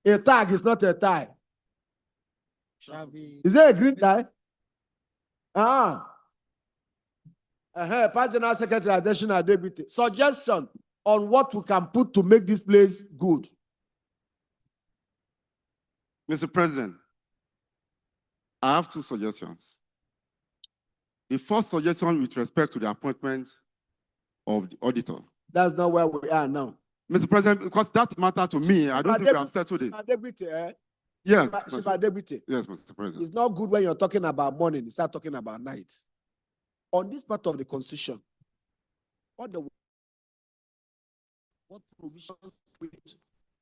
A tag is not a tie. Shall be. Is it a green tie? General Secretary Additional Deputy. Suggestion on what we can put to make this place good. Mr. President, I have two suggestions. The first suggestion with respect to the appointment of the auditor. That's not where we are now. Mr. President, because that matter to me, I don't think we have settled it. Deputy, Yes, Deputy. yes, Mr. President. It's not good when you're talking about morning, you start talking about night. On this part of the Constitution, what provisions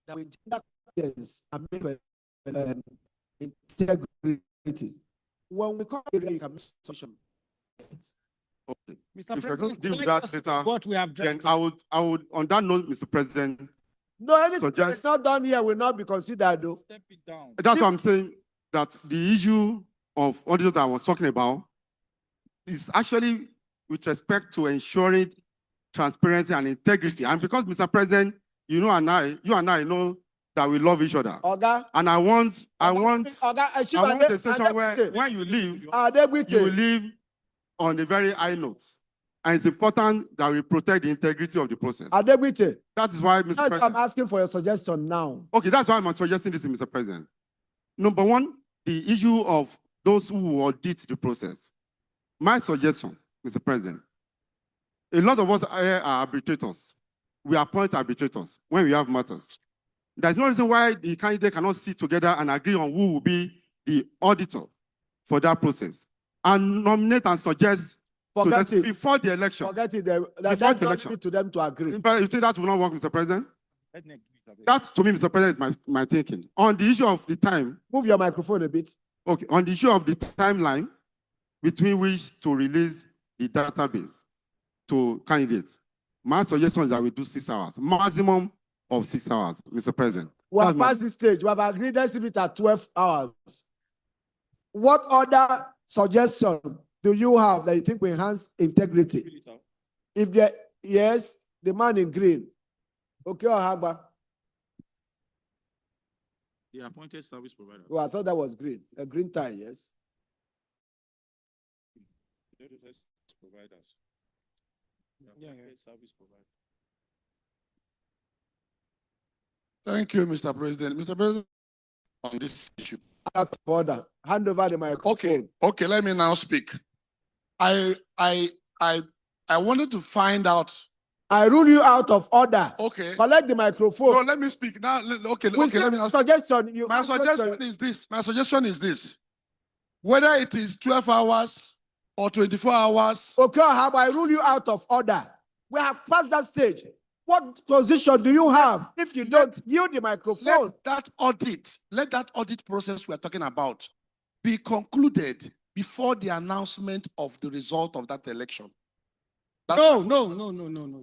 that will gender and integrity. When we come here, you can make solution. Okay. Mr. If you're going to President, deal with can I that just- later, what we have then drafted. I would, on that note, Mr. President, No, anything Suggest- that's not done here will not be considered, though. Step it down. that's what I'm saying, that the issue of auditor that I was talking about is actually with respect to ensuring transparency and integrity. And because, Mr. President, you and I know that we love each other. Oga, And I want a situation where Deputy. when you leave, Deputy. you will leave on a very high note. And it's important that we protect the integrity of the process. Deputy. That is why, Mr. I'm President. asking for your suggestion now. Okay, that's why I'm suggesting this, Mr. President. Number one, the issue of those who audit the process. My suggestion, Mr. President, a lot of us are arbitrators. We appoint arbitrators when we have matters. There's no reason why the candidate cannot sit together and agree on who will be the auditor for that process and nominate and suggest Forget it. before the election. Forget it. Before That's the not election. to them to agree. You think that will not work, Mr. President? Let me give it away. That, to me, Mr. President, is my thinking. On the issue of the time, Move your microphone a bit. okay, on the issue of the timeline between which to release the database to candidates, my suggestion is that we do 6 hours, maximum of 6 hours, Mr. President. We have That's my- passed this stage. We have agreed, let's leave it at 12 hours. What other suggestion do you have that you think will enhance integrity? Fill it out. If there, yes, the man in green. Okay, Ohagba. The appointed service provider. Oh, I thought that was green. A green tie, yes. Providers. Yeah. Service provider. Thank you, Mr. President. Mr. President, on this issue. Out of order. Hand over the microphone. Okay, let me now speak. I wanted to find out. I rule you out of order. Okay. Collect the microphone. No, let me speak now. Okay, We okay, let me ask. suggestion. My suggestion is this. My suggestion is this. Whether it is 12 hours or 24 hours. Okay, Ohagba, I rule you out of order. We have passed that stage. What position do you have? If you don't yield the microphone, Let that audit process we're talking about be concluded before the announcement of the result of that election. No. No.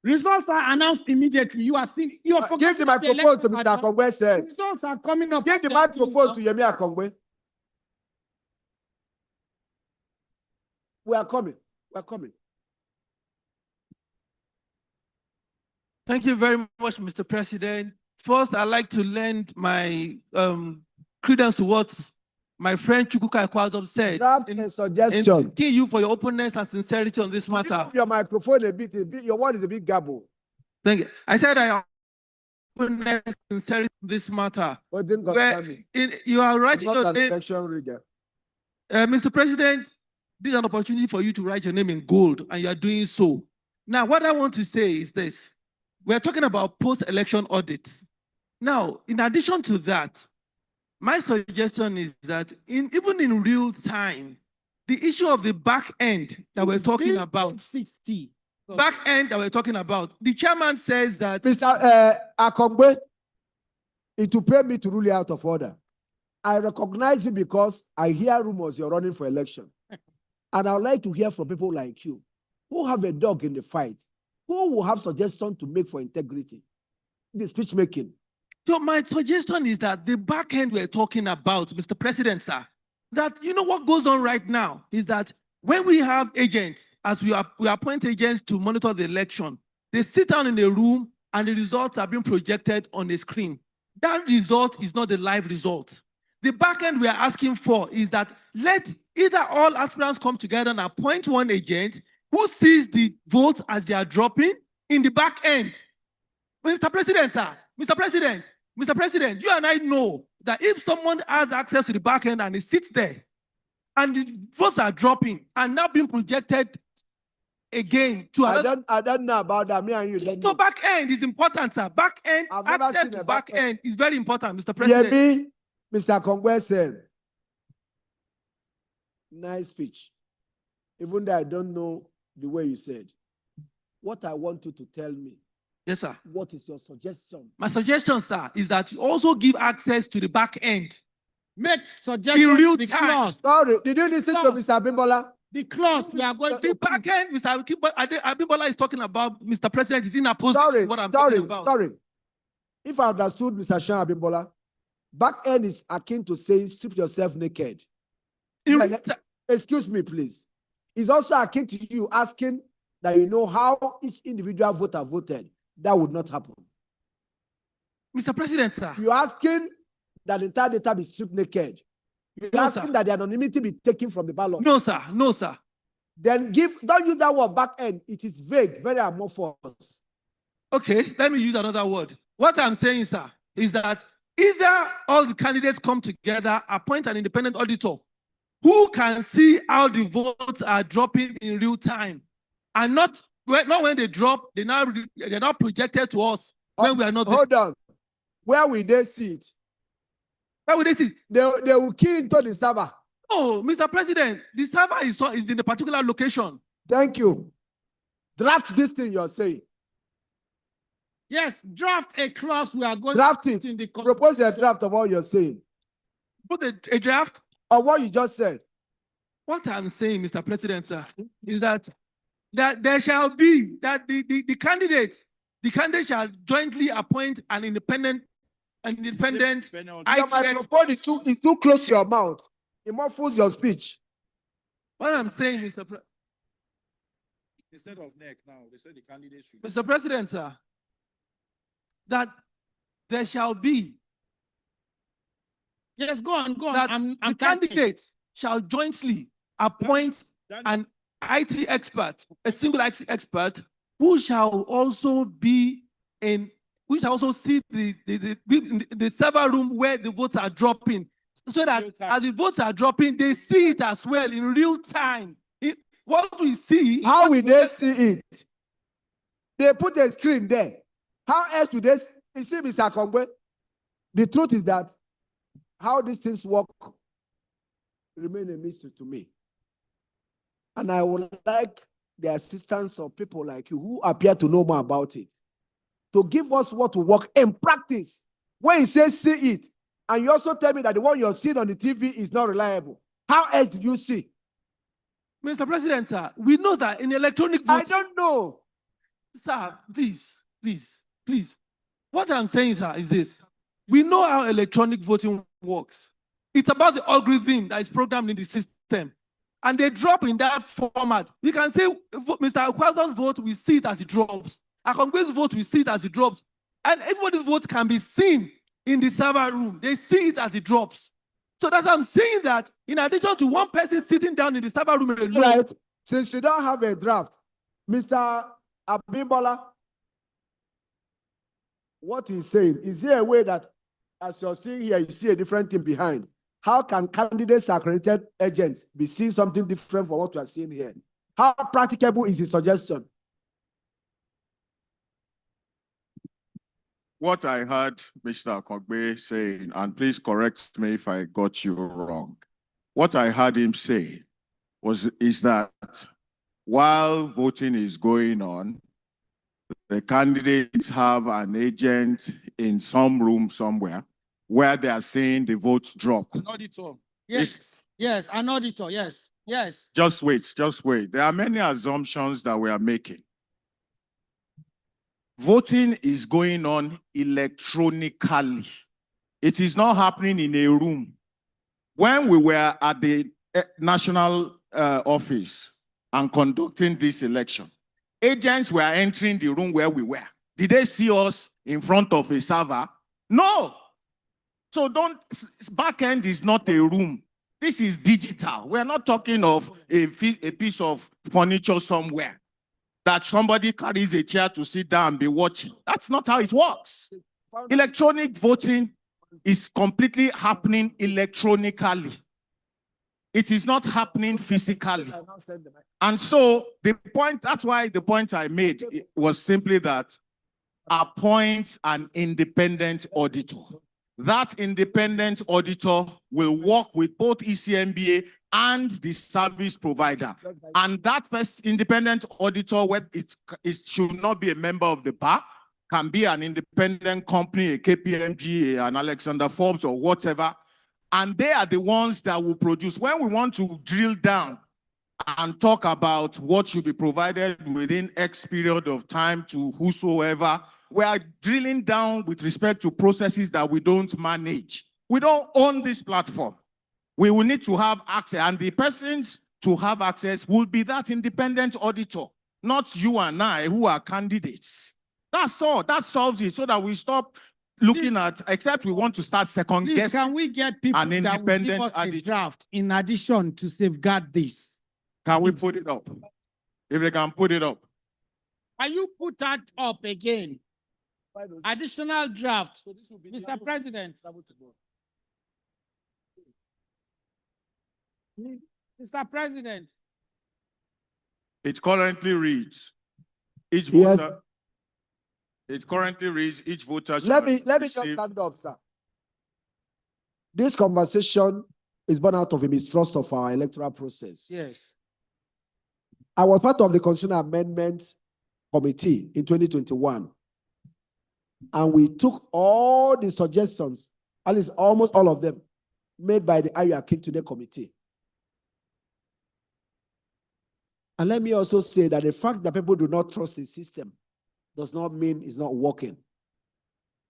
Results are announced immediately. You are seeing. You are give the microphone to Mr. Akongwe, sir. Results are coming up. Give the microphone to Yemi Akongwe. We are coming. We are coming. Thank you very much, Mr. President. First, I'd like to lend my credence to what my friend Chukwuka Ekwadom said. Draft a suggestion. And thank you for your openness and sincerity on this matter. Move your microphone a bit. Your word is a bit gabble. Thank you. I said I am openness and sincerity on this matter. But didn't Where concern me. you are It's writing not your an name. election rigor. Mr. President, this is an opportunity for you to write your name in gold, and you are doing so. Now, what I want to say is this. We're talking about post-election audits. Now, in addition to that, my suggestion is that even in real time, the issue of the back end that we're talking about, 60. back end that we're talking about, the chairman says that Mr. Akongwe, it will pay me to rule you out of order. I recognize it because I hear rumors you're running for election. And I would like to hear from people like you who have a dog in the fight, who will have suggestions to make for integrity, the speech making. So my suggestion is that the back end we're talking about, Mr. President, sir, that you know what goes on right now is that when we have agents, as we appoint agents to monitor the election, they sit down in a room and the results are being projected on a screen. That result is not the live result. The back end we are asking for is that let either all aspirants come together and appoint one agent who sees the votes as they are dropping in the back end. Mr. President, sir, Mr. President, you and I know that if someone has access to the back end and he sits there and the votes are dropping and now being projected again to another. I don't know about that. Me and you don't know. So back end is important, sir. Back end, I've never access seen to a back back end is very important, Mr. Hear President. me? Mr. Kongwe said, nice speech. Even though I don't know the way you said. What I want you to tell me, Yes, sir. what is your suggestion? My suggestion, sir, is that you also give access to the back end. Make suggestions. In real the time. clause. Sorry, did you listen to Clause. Mr. Bimbola? The clause we are going The to back end, Mr. Abimbola is talking about, Mr. President, is in opposition to what I'm talking about. Sorry. If I understood Mr. Sean Abimbola, back end is akin to saying strip yourself naked. In Yeah, real ti- Excuse me, please. It's also akin to you asking that you know how each individual voter voted. That would not happen. Mr. President, sir. You're asking that the entire data be stripped naked. You're No, asking sir. that the anonymity be taken from the ballot. No, sir. No, sir. Then don't use that word back end. It is vague, very amorphous. Okay, let me use another word. What I'm saying, sir, is that either all the candidates come together, appoint an independent auditor who can see how the votes are dropping in real time, and not when they drop, they're not projected to us when we are not there. Hold on. Where will they see it? Why would they see? They will key into the server. Oh, Mr. President, the server is in a particular location. Thank you. Draft this thing you're saying. yes, draft a clause we are going Draft to it. put in the Propose a draft of what you're saying. Put a draft. Or what you just said. What I'm saying, Mr. President, sir, is that there shall be that the candidates shall jointly appoint an independent Your IT expert. microphone is too close to your mouth. It muffles your speech. What I'm saying, Mr. Instead of neck now, they said the candidates should. Mr. President, sir, that there shall be Yes, go on. that I'm the typing. candidates shall jointly appoint an IT expert, a single IT expert, who shall also see the server room where the votes are dropping, so that Real time. as the votes are dropping, they see it as well in real time. What we see. How will they see it? They put a screen there. How else do they you see, Mr. Kongwe? The truth is that how these things work remain a mystery to me. And I would like the assistance of people like you who appear to know more about it to give us what will work in practice. When you say see it, and you also tell me that the one you're seeing on the TV is not reliable. How else did you see? Mr. President, sir, we know that in electronic I voting. don't know. Sir, please. What I'm saying, sir, is this. We know how electronic voting works. It's about the algorithm that is programmed in the system. And they drop in that format. You can say, Mr. Akwazo's vote, we see it as it drops. Akongwe's vote, we see it as it drops. And everybody's vote can be seen in the server room. They see it as it drops. So that's why I'm saying that in addition to one person sitting down in the server room alone. Right. Since you don't have a draft, Mr. Abimbola, what he's saying, is there a way that as you're seeing here, you see a different thing behind? How can candidates accredited agents be seeing something different from what we are seeing here? How practicable is the suggestion? What I heard Mr. Kongbe saying, and please correct me if I got you wrong. What I heard him say is that while voting is going on, the candidates have an agent in some room somewhere where they are seeing the votes drop. An auditor. Yes, an auditor. Yes. Just wait. There are many assumptions that we are making. Voting is going on electronically. It is not happening in a room. When we were at the National office and conducting this election, agents were entering the room where we were. Did they see us in front of a server? No. So back end is not a room. This is digital. We're not talking of a piece of furniture somewhere that somebody carries a chair to sit down and be watching. That's not how it works. Electronic voting is completely happening electronically. It is not happening physically. And so that's why the point I made was simply that appoint an independent auditor. That independent auditor will work with both ECMBA and the service provider. And that first independent auditor, it should not be a member of the bar, can be an independent company, a KPMG, an Alexander Forbes or whatever. And they are the ones that will produce. When we want to drill down and talk about what should be provided within X period of time to whosoever, we are drilling down with respect to processes that we don't manage. We don't own this platform. We will need to have access, and the persons to have access will be that independent auditor, not you and I who are candidates. That's all. That solves it so that we stop looking at, except we want to start second Please, guessing. can we get people an that will give independent us a auditor. draft in addition to safeguard this? Can we put it up? If they can put it up. Can you put that up again? Additional draft, Mr. President. Mr. President. It currently reads, each Yes. voter. It currently reads, each voter. Let me shall just receive- stand up, sir. This conversation is born out of a mistrust of our electoral process. Yes. I was part of the Constitutional Amendment Committee in 2021. And we took all the suggestions, at least almost all of them, made by the Ayo Akintunde Committee. And let me also say that the fact that people do not trust the system does not mean it's not working.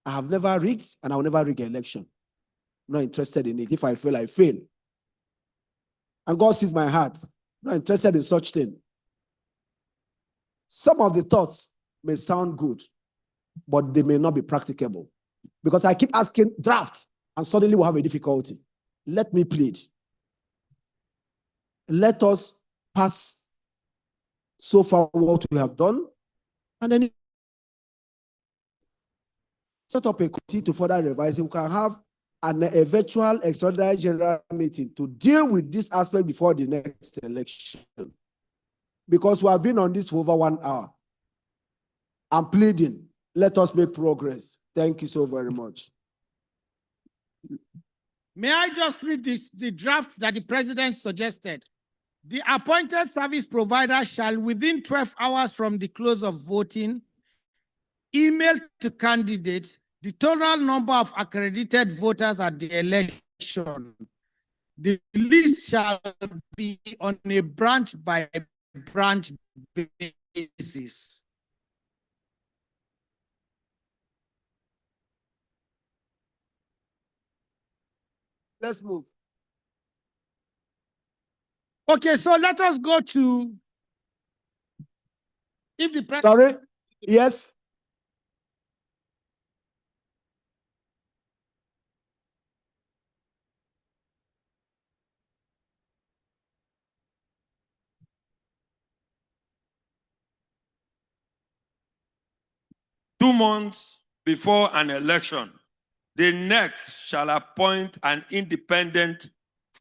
I have never rigged, and I will never rig an election. I'm not interested in it. If I fail, I fail. And God sees my heart. I'm not interested in such thing. Some of the thoughts may sound good, but they may not be practicable. Because I keep asking draft, and suddenly we'll have a difficulty. Let me plead. Let us pass so far what we have done, and then set up a committee to further revise it. We can have a virtual extraordinary general meeting to deal with this aspect before the next election. Because we have been on this for over 1 hour. I'm pleading. Let us make progress. Thank you so very much. May I just read the draft that the president suggested? The appointed service provider shall, within 12 hours from the close of voting, email to candidates the total number of accredited voters at the election. The list shall be on a branch by branch basis. Let's move. Okay, so let us go to if the president. Sorry? Yes? Two months before an election, the NEC shall appoint an independent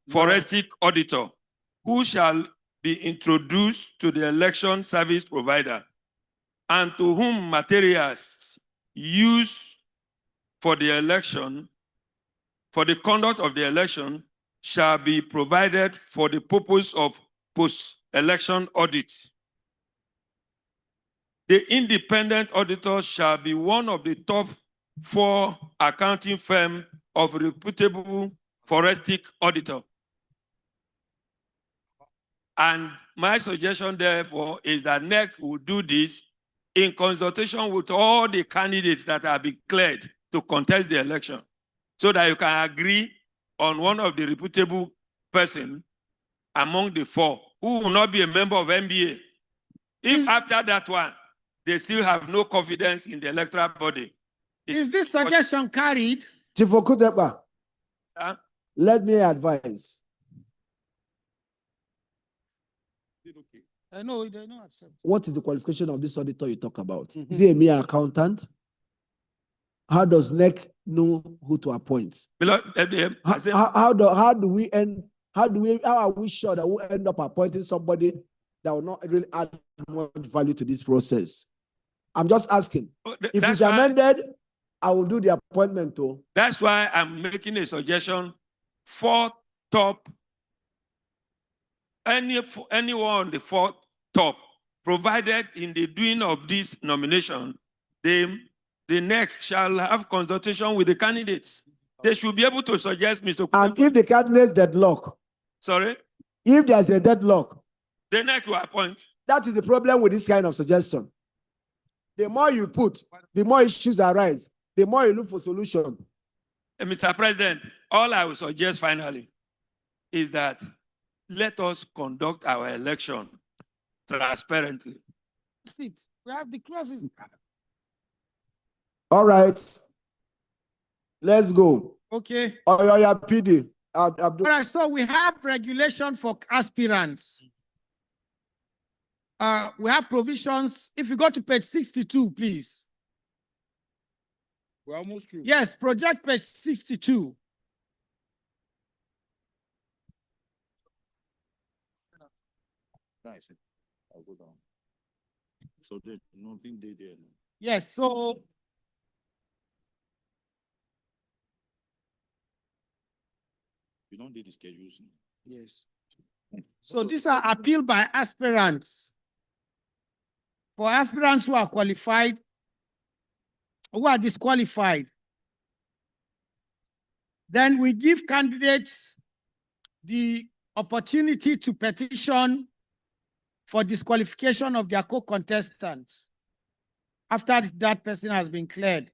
forensic auditor who shall be introduced to the election service provider and to whom materials used for the election, for the conduct of the election, shall be provided for the purpose of post-election audit. The independent auditor shall be one of the top 4 accounting firms of reputable forensic auditor. And my suggestion, therefore, is that NEC will do this in consultation with all the candidates that have been cleared to contest the election, so that you can agree on one of the reputable person among the 4 who will not be a member of NBA. If Is- after that one, they still have no confidence in the electoral body. Is this suggestion carried? Chief Okutepa, Huh? let me advise. No, they don't accept. What is the qualification of this auditor you talk about? Mhm. Is he a mere accountant? How does NEC know who to appoint? How are we sure that we'll end up appointing somebody that will not really add much value to this process? I'm just asking. If it's amended, I will do the appointment too. That's why I'm making a suggestion. 4 top, anyone on the 4 top, provided in the doing of this nomination, the NEC shall have consultation with the candidates. They should be able to suggest Mr. And if the candidates deadlock, Sorry, if there's a deadlock, the NEC will appoint. that is the problem with this kind of suggestion. The more you put, the more issues arise, the more you look for solution. Mr. President, all I will suggest finally is that let us conduct our election transparently. Sit. We have the clauses. All right. Let's go. Okay. Oh, yeah, PD. All right, so we have regulation for aspirants. We have provisions. If you go to page 62, please. We're almost through. Yes, project page 62. Nice. I'll go down. So there's nothing there. Yes, so We don't need the schedules. yes. So these are appealed by aspirants. For aspirants who are qualified, who are disqualified, then we give candidates the opportunity to petition for disqualification of their co-contestants after that person has been cleared.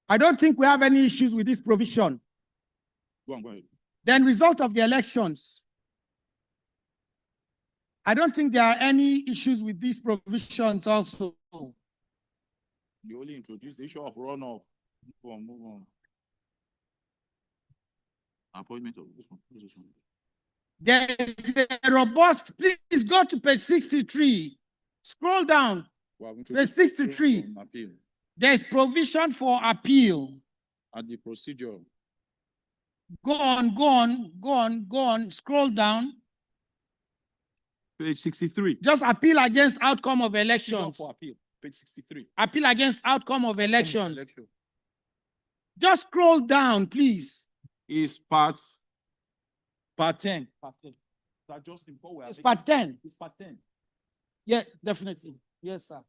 I don't think we have any issues with this provision. Go on, go ahead. Then result of the elections. I don't think there are any issues with these provisions also. You only introduced the issue of runoff. Move on, move on. Appointment of this one. This one. There is a robust, please go to page 63. Scroll down. Well, Page 63. Appeal. There's provision for appeal. And the procedure. Go on, scroll down. Page 63. Just appeal against outcome of elections. For appeal. Page 63. Appeal against outcome of elections. Just scroll down, please. Is part 10. Part 10. That just It's part 10. It's part 10. Yeah, definitely. Yes, sir.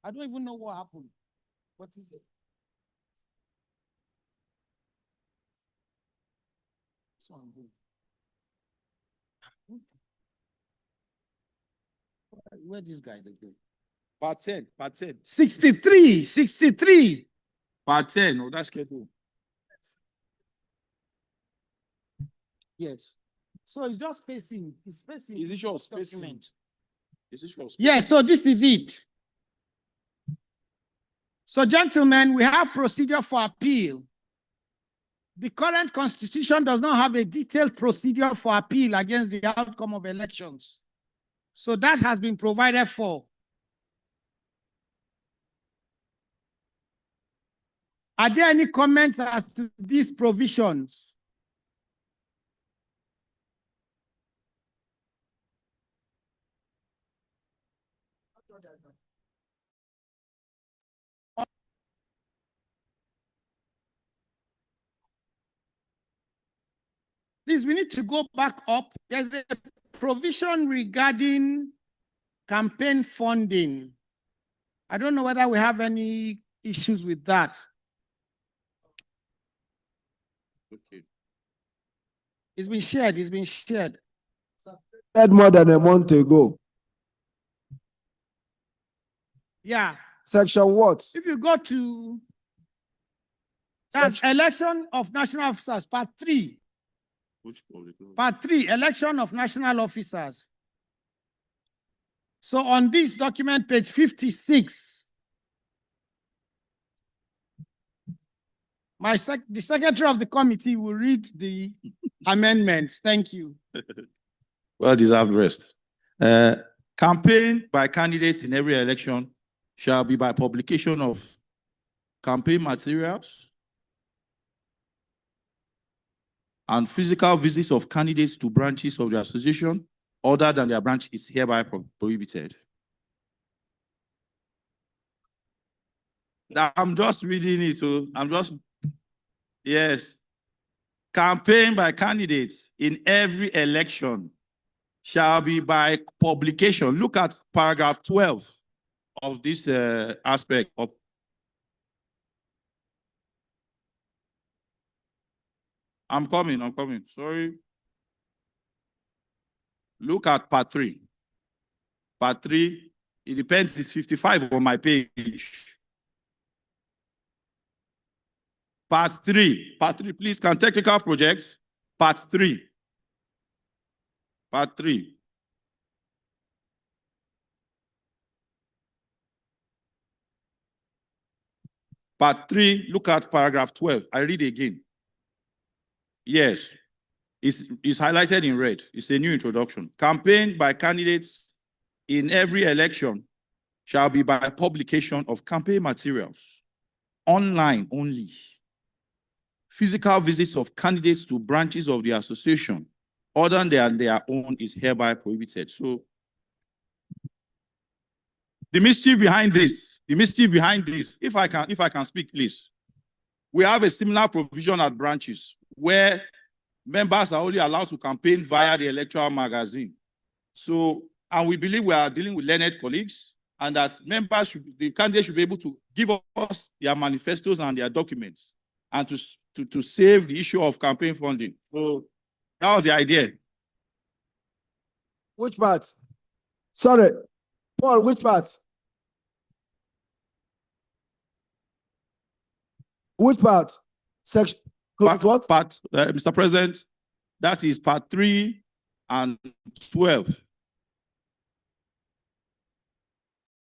I don't even know what happened. What is it? This one, good. Where this guy they go? Part 10. Part 10. 63. Part 10. Oh, that's schedule. Yes. So it's just spacing. It's spacing. Is it your spacing? Document. Is it your Yes, so this is it. So, gentlemen, we have procedure for appeal. The current constitution does not have a detailed procedure for appeal against the outcome of elections. So that has been provided for. Are there any comments as to these provisions? Please, we need to go back up. There's a provision regarding campaign funding. I don't know whether we have any issues with that. Okay. It's been shared. It's been shared. More than a month ago. Yeah. Section what? If you go to That's election of national officers, part 3. Which public? Part 3, election of national officers. So on this document, page 56, the secretary of the committee will read the amendments. Thank you. Well-deserved rest. Campaign by candidates in every election shall be by publication of campaign materials and physical visits of candidates to branches of the association other than their branch is hereby prohibited. I'm just reading it, so yes. Campaign by candidates in every election shall be by publication. Look at paragraph 12 of this aspect of. I'm coming, sorry. Look at part 3. Part 3, it depends, it's 55 on my page. Part 3, please, can technical projects, part 3. Part 3. Part 3, look at paragraph 12. I read again. Yes, it's highlighted in red. It's a new introduction. Campaign by candidates in every election shall be by publication of campaign materials, online only. Physical visits of candidates to branches of the association other than their own is hereby prohibited. So the mischief behind this, if I can speak, please. We have a similar provision at branches where members are only allowed to campaign via the electoral magazine. So, and we believe we are dealing with learned colleagues and that the candidates should be able to give us their manifestos and their documents and to save the issue of campaign funding. So that was the idea. Which part? Sorry, Paul, which part? Which part? Section. What? Part, Mr. President, that is part 3 and 12.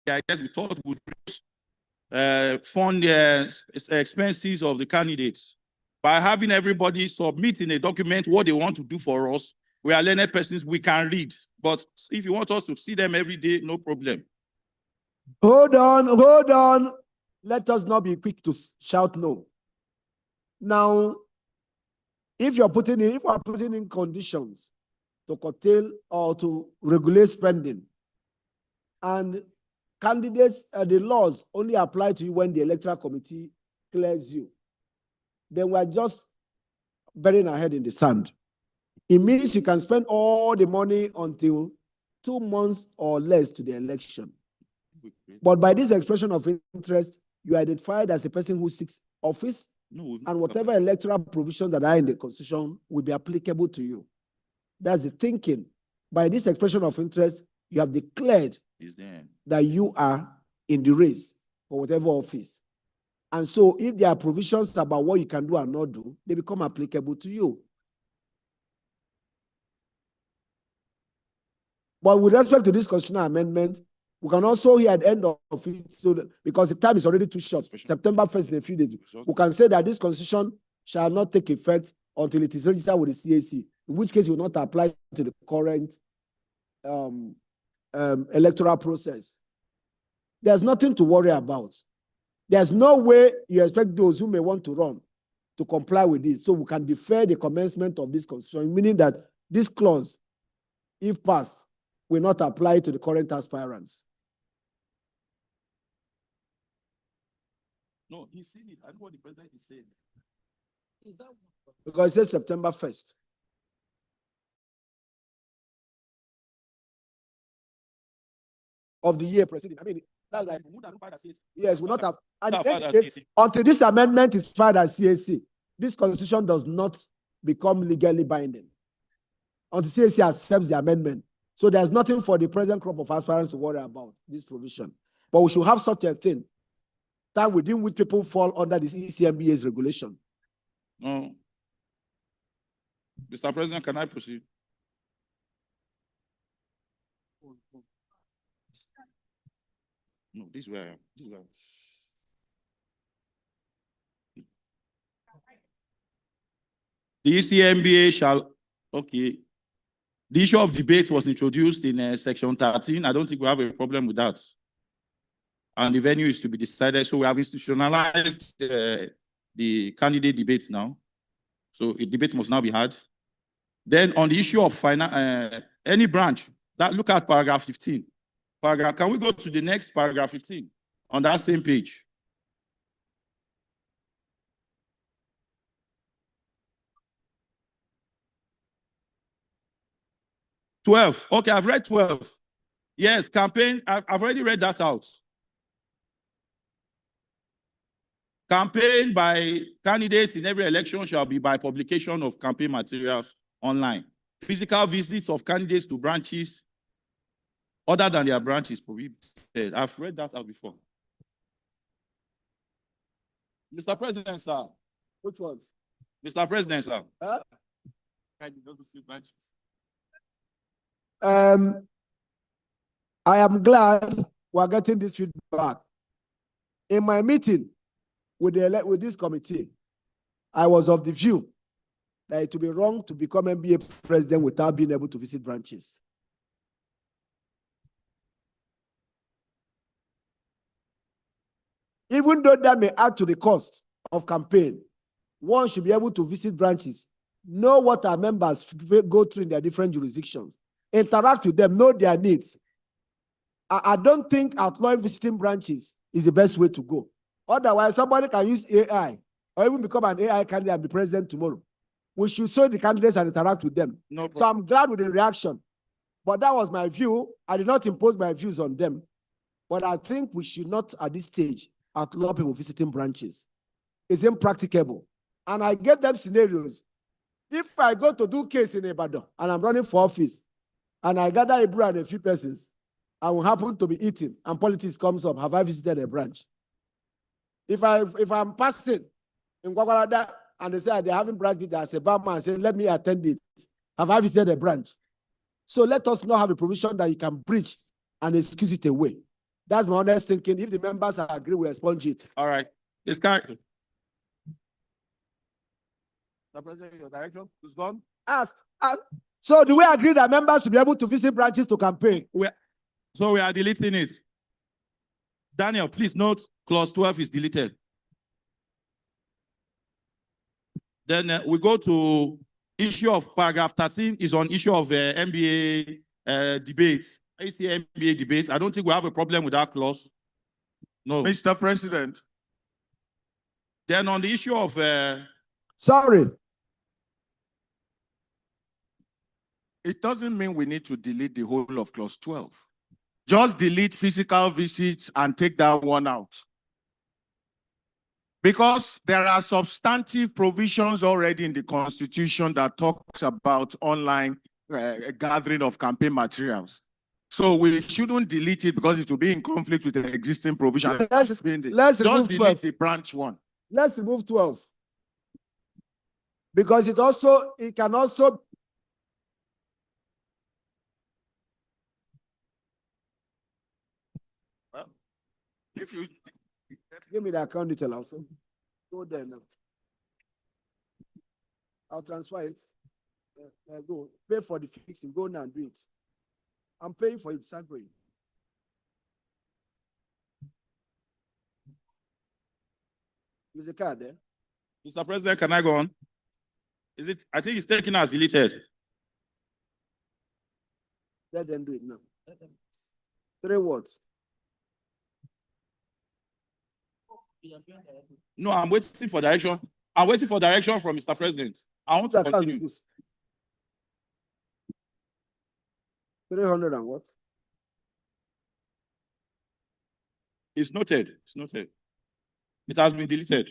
I guess we thought we would fund the expenses of the candidates by having everybody submit in a document what they want to do for us. We are learned persons, we can read. But if you want us to see them every day, no problem. Hold on. Let us not be quick to shout no. Now, if we're putting in conditions to curtail or to regulate spending, and candidates, the laws only apply to you when the electoral committee clears you, then we're just burying our head in the sand. It means you can spend all the money until 2 months or less to the election. But by this expression of interest, you are identified as a person who seeks office, and whatever electoral provisions that are in the Constitution will be applicable to you. That's the thinking. By this expression of interest, you have declared that you are in the race for whatever office. And so if there are provisions about what you can do and not do, they become applicable to you. But with respect to this constitutional amendment, we can also hear at the end of it, so that, because the time is already too short, September 1st in a few days, we can say that this constitution shall not take effect until it is registered with the CAC, in which case it will not apply to the current electoral process. There's nothing to worry about. There's no way you expect those who may want to run to comply with this. So we can defer the commencement of this constitution, meaning that this clause, if passed, will not apply to the current aspirants. No, he's seen it. I know what the president is saying. Because it says September 1st. Of the year preceding. I mean, that's like, yes, we not have. And until this amendment is filed at CAC, this constitution does not become legally binding. Until CAC accepts the amendment. So there's nothing for the present crop of aspirants to worry about this provision. But we should have such a thing time within which people fall under this ECMBA's regulation. No. Mr. President, can I proceed? No, this is where I am. This is where I am. The ECMBA shall, okay. The issue of debate was introduced in section 13. I don't think we have a problem with that. And the venue is to be decided. So we have institutionalized the candidate debates now. So a debate must now be had. Then on the issue of any branch, look at paragraph 15. Can we go to the next paragraph 15 on that same page? Okay, I've read 12. Yes, campaign, I've already read that out. Campaign by candidates in every election shall be by publication of campaign materials online. Physical visits of candidates to branches other than their branches prohibited. I've read that out before. Mr. President, sir. Which one? Mr. President, sir. Huh? I did not see branches. I am glad we're getting this feedback. In my meeting with this committee, I was of the view that it would be wrong to become MBA president without being able to visit branches. Even though that may add to the cost of campaign, one should be able to visit branches, know what our members go through in their different jurisdictions, interact with them, know their needs. I don't think outlawing visiting branches is the best way to go. Otherwise, somebody can use AI or even become an AI candidate and be president tomorrow. We should show the candidates and interact with them. No So I'm glad with the reaction. But that was my view. I did not impose my views on them. But I think we should not, at this stage, outlaw people visiting branches. It's impracticable. And I gave them scenarios. If I go to do case in Ibadan and I'm running for office and I gather a brew and a few persons, I will happen to be eating and politics comes up, have I visited a branch? If I'm passing in Gwagwalada and they say they're having branch meeting, I say, Bama, I say, let me attend it. Have I visited a branch? So let us not have a provision that you can breach and excuse it away. That's my honest thinking. If the members agree, we'll expunge it. All right. It's carried. Mr. President, your direction is gone. So do we agree that members should be able to visit branches to campaign? So we are deleting it. Daniel, please note clause 12 is deleted. Then we go to issue of paragraph 13 is on issue of MBA debate. MBA debate. I don't think we have a problem with that clause. No. Mr. President. Then on the issue of Sorry. It doesn't mean we need to delete the whole of clause 12. Just delete physical visits and take that one out. Because there are substantive provisions already in the Constitution that talks about online gathering of campaign materials. So we shouldn't delete it because it will be in conflict with the existing provision. Let's Just remove delete 12. the branch one. Let's remove 12. Because it can also If you give me the account detail also. Go there now. I'll transfer it. Go pay for the fixing. Go now and do it. I'm paying for it. Start going. Is the card there? Mr. President, can I go on? Is it? I think it's taken as deleted. Let them do it now. 3 words. No, I'm waiting for direction. I'm waiting for direction from Mr. President. I want to continue. 300 and what? It's noted. It's noted. It has been deleted.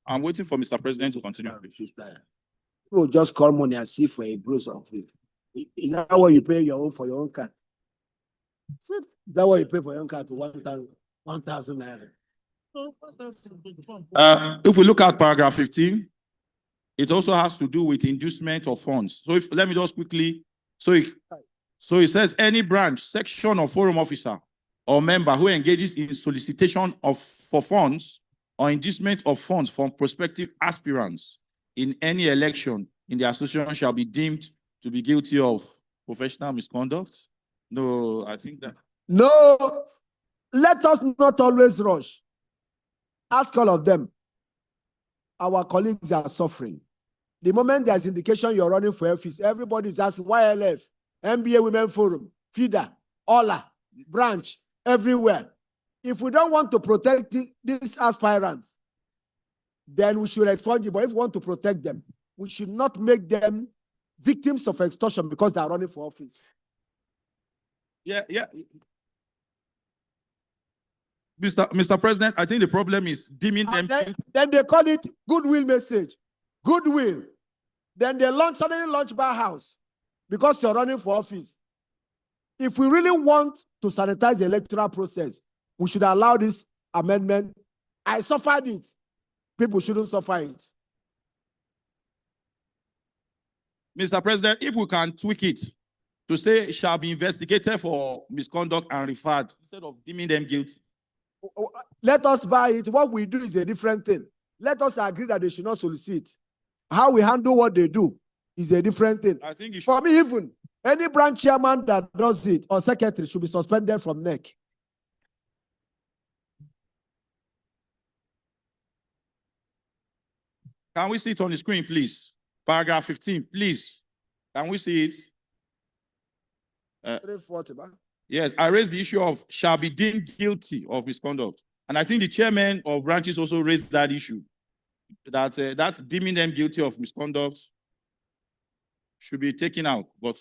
I'm waiting for Mr. President to continue. People just call money and see for a gross of it. Is that what you pay your own for your own card? That way you pay for your car to 1,000 naira. If we look at paragraph 15, it also has to do with inducement of funds. So let me just quickly, so it says any branch, section or forum officer or member who engages in solicitation for funds or inducement of funds from prospective aspirants in any election in the association shall be deemed to be guilty of professional misconduct. No, I think that. No, let us not always rush. Ask all of them. Our colleagues are suffering. The moment there's indication you're running for office, everybody is asking YLF, MBA Women Forum, FIDA, OLA, branch, everywhere. If we don't want to protect these aspirants, then we should expunge it. But if we want to protect them, we should not make them victims of extortion because they are running for office. Yeah. Mr. President, I think the problem is deeming them. Then they call it goodwill message. Goodwill. Then they suddenly launch bar house because you're running for office. If we really want to sanitize the electoral process, we should allow this amendment. I suffered it. People shouldn't suffer it. Mr. President, if we can tweak it to say shall be investigated for misconduct and referred instead of deeming them guilty. Let us buy it. What we do is a different thing. Let us agree that they should not solicit. How we handle what they do is a different thing. I think for me, even any branch chairman that does it or secretary should be suspended from NEC. Can we see it on the screen, please? Paragraph 15, please. Can we see it? 340, yes, I raised the issue of shall be deemed guilty of misconduct. And I think the chairman of branches also raised that issue. That deeming them guilty of misconduct should be taken out. But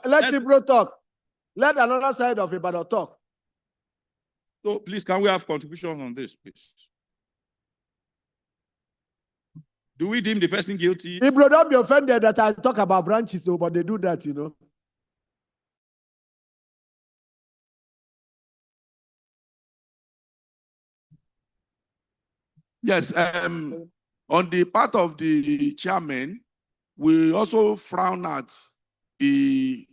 let Ibro talk. Let another side of Ibadan talk. So please, can we have contributions on this, please? Do we deem the person guilty? Ibro, don't be offended that I talk about branches, but they do that, you know. Yes, on the part of the chairman, we also frown at the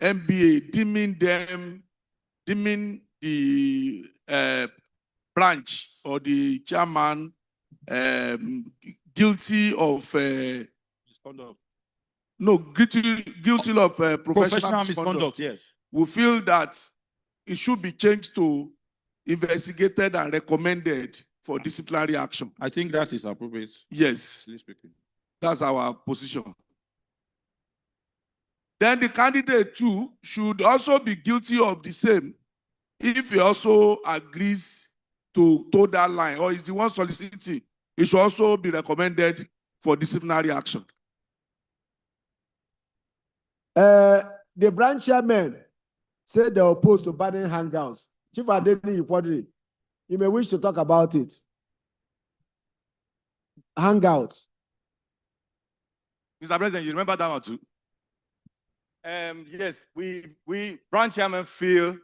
MBA deeming the branch or the chairman guilty of misconduct. No, guilty of professional misconduct. Yes. We feel that it should be changed to investigated and recommended for disciplinary action. I think that is appropriate. Yes. That's our position. Then the candidate too should also be guilty of the same if he also agrees to toe that line or is the one soliciting. It should also be recommended for disciplinary action. The branch chairman said they are opposed to banning hangouts. Chief Adeni Iquadri, you may wish to talk about it. Hangouts. Mr. President, you remember that one too? Yes, we branch chairman feel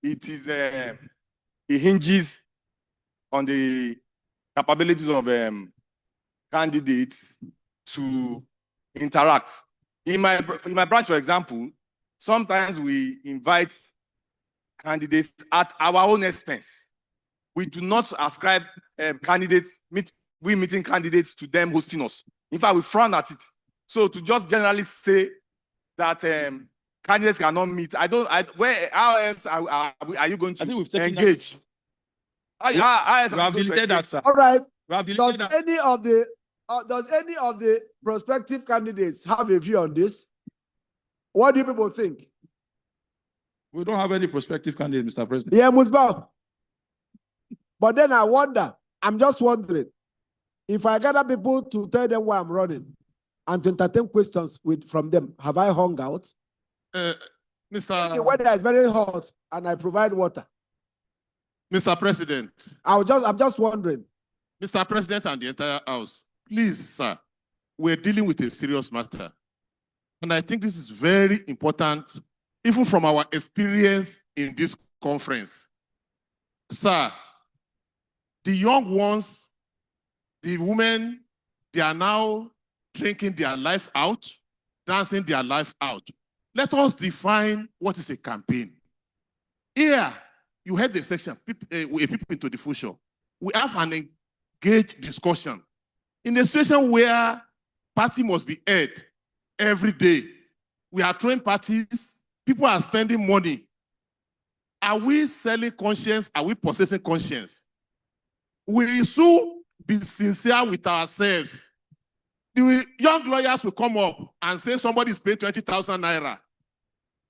it is it hinges on the capabilities of candidates to interact. In my branch, for example, sometimes we invite candidates at our own expense. We do not ascribe meeting candidates to them hosting us. In fact, we frown at it. So to just generally say that candidates cannot meet, how else are you going to engage? We have deleted that, sir. All right. Does any of the prospective candidates have a view on this? What do you people think? We don't have any prospective candidates, Mr. President. Yeah, Musbah. But then I'm just wondering, if I gather people to tell them why I'm running and to entertain questions from them, have I hung out? Mr. The weather is very hot and I provide water. Mr. President. I'm just wondering. Mr. President and the entire House, please, sir, we're dealing with a serious matter. And I think this is very important, even from our experience in this conference. Sir, the young ones, the women, they are now drinking their life out, dancing their life out. Let us define what is a campaign. Here, you heard the section, people into the future. We have an engaged discussion. In a situation where party must be aired every day, we are throwing parties, people are spending money. Are we selling conscience? Are we possessing conscience? We should be sincere with ourselves. The young lawyers will come up and say somebody is paying 20,000 naira.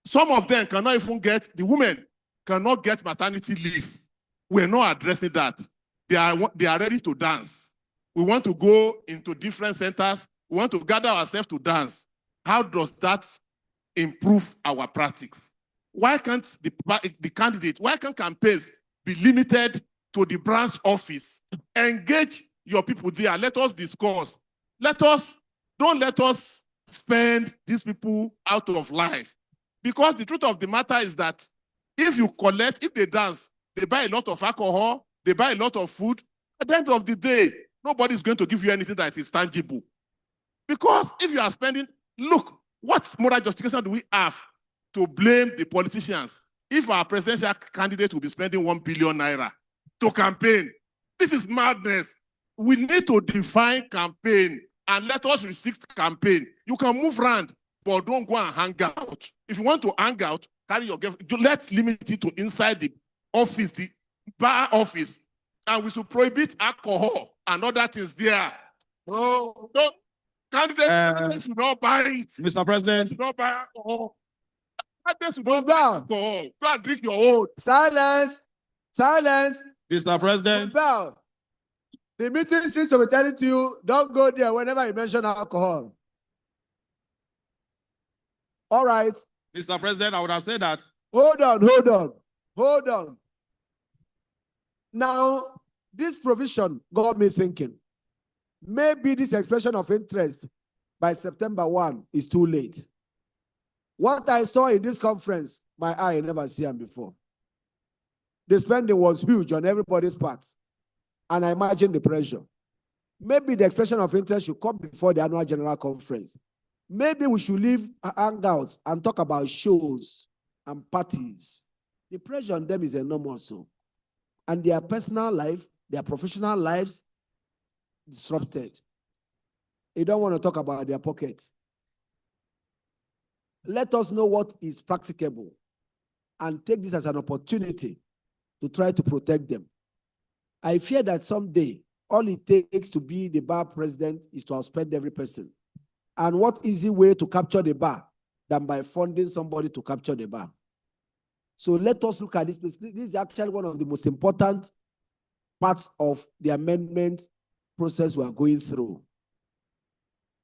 Some of them cannot even get, the women cannot get maternity leave. We're not addressing that. They are ready to dance. We want to go into different centers. We want to gather ourselves to dance. How does that improve our practice? Why can't the candidate, why can't campaigns be limited to the branch office? Engage your people there. Let us discuss. Don't let us spend these people out of life. Because the truth of the matter is that if they dance, they buy a lot of alcohol, they buy a lot of food. At the end of the day, nobody is going to give you anything that is tangible. Because if you are spending, look, what moral justification do we have to blame the politicians if our presidential candidate will be spending 1 billion naira to campaign? This is madness. We need to define campaign and let us restrict campaign. You can move around, but don't go and hang out. If you want to hang out, carry your gift. Let's limit it to inside the office, the bar office, and we should prohibit alcohol and other things there. No, candidates should not buy it. Mr. President. Should not buy alcohol. Candidates should not buy alcohol. Go and drink your own. Silence. Silence. Mr. President. Well, the meeting seems to be telling you, don't go there whenever you mention alcohol. All right. Mr. President, I would have said that. Hold on. Now, this provision got me thinking. Maybe this expression of interest by September 1 is too late. What I saw in this conference, my eye never seen them before. The spending was huge on everybody's part. And I imagine the pressure. Maybe the expression of interest should come before the annual general conference. Maybe we should leave hangouts and talk about shows and parties. The pressure on them is enormous. And their personal life, their professional lives, disrupted. They don't want to talk about their pockets. Let us know what is practicable and take this as an opportunity to try to protect them. I fear that someday, all it takes to be the bar president is to outspend every person. And what easy way to capture the bar than by funding somebody to capture the bar? So let us look at this. This is actually one of the most important parts of the amendment process we are going through.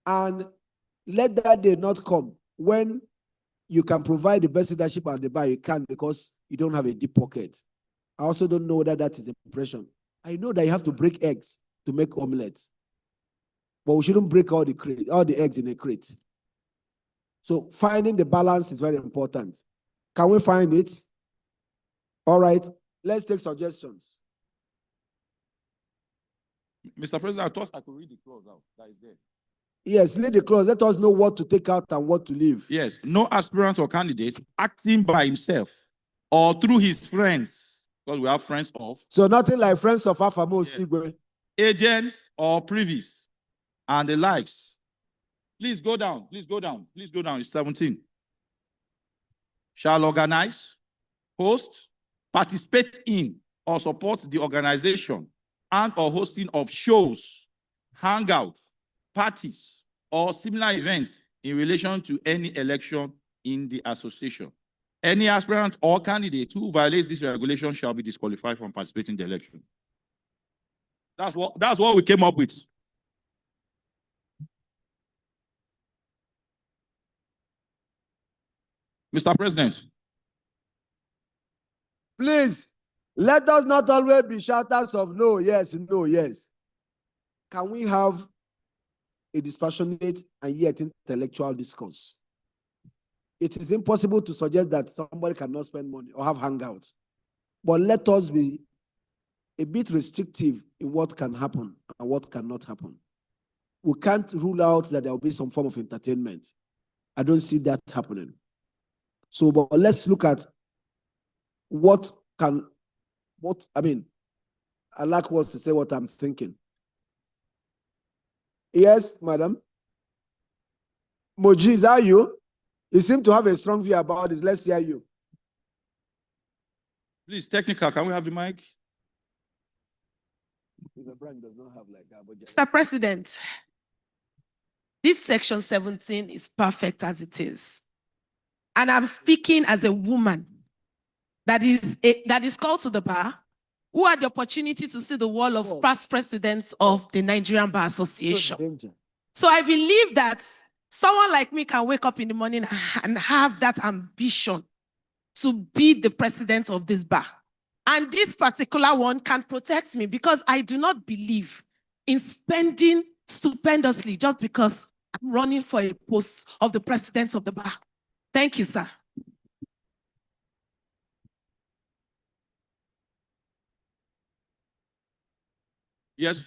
And let that day not come when you can provide the best leadership at the bar. You can't because you don't have a deep pocket. I also don't know whether that is the impression. I know that you have to break eggs to make omelets, but we shouldn't break all the eggs in a crate. So finding the balance is very important. Can we find it? All right, let's take suggestions. Mr. President, I thought I could read the clause out that is there. Yes, read the clause. Let us know what to take out and what to leave. Yes, no aspirant or candidate acting by himself or through his friends, because we have friends of. So nothing like friends of Afamos, yes. Agents or privies and the likes. Please go down. Please go down. Please go down. It's 17. Shall organize, host, participate in, or support the organization and or hosting of shows, hangouts, parties, or similar events in relation to any election in the association. Any aspirant or candidate who violates this regulation shall be disqualified from participating in the election. That's what we came up with. Mr. President. Please, let us not always be shouters of no, yes, no, yes. Can we have a dispassionate and yet intellectual discourse. It is impossible to suggest that somebody cannot spend money or have hangouts. But let us be a bit restrictive in what can happen and what cannot happen. We can't rule out that there will be some form of entertainment. I don't see that happening. So, but let's look at I like wants to say what I'm thinking. Yes, madam. Moji, is that you? You seem to have a strong view about this. Let's hear you. Please, technical, can we have the mic? Mr. President, this section 17 is perfect as it is. And I'm speaking as a woman that is called to the bar, who had the opportunity to see the wall of past presidents of the Nigerian Bar Association. So I believe that someone like me can wake up in the morning and have that ambition to be the president of this bar. And this particular one can protect me because I do not believe in spending stupendously just because I'm running for a post of the president of the bar. Thank you, sir. Yes.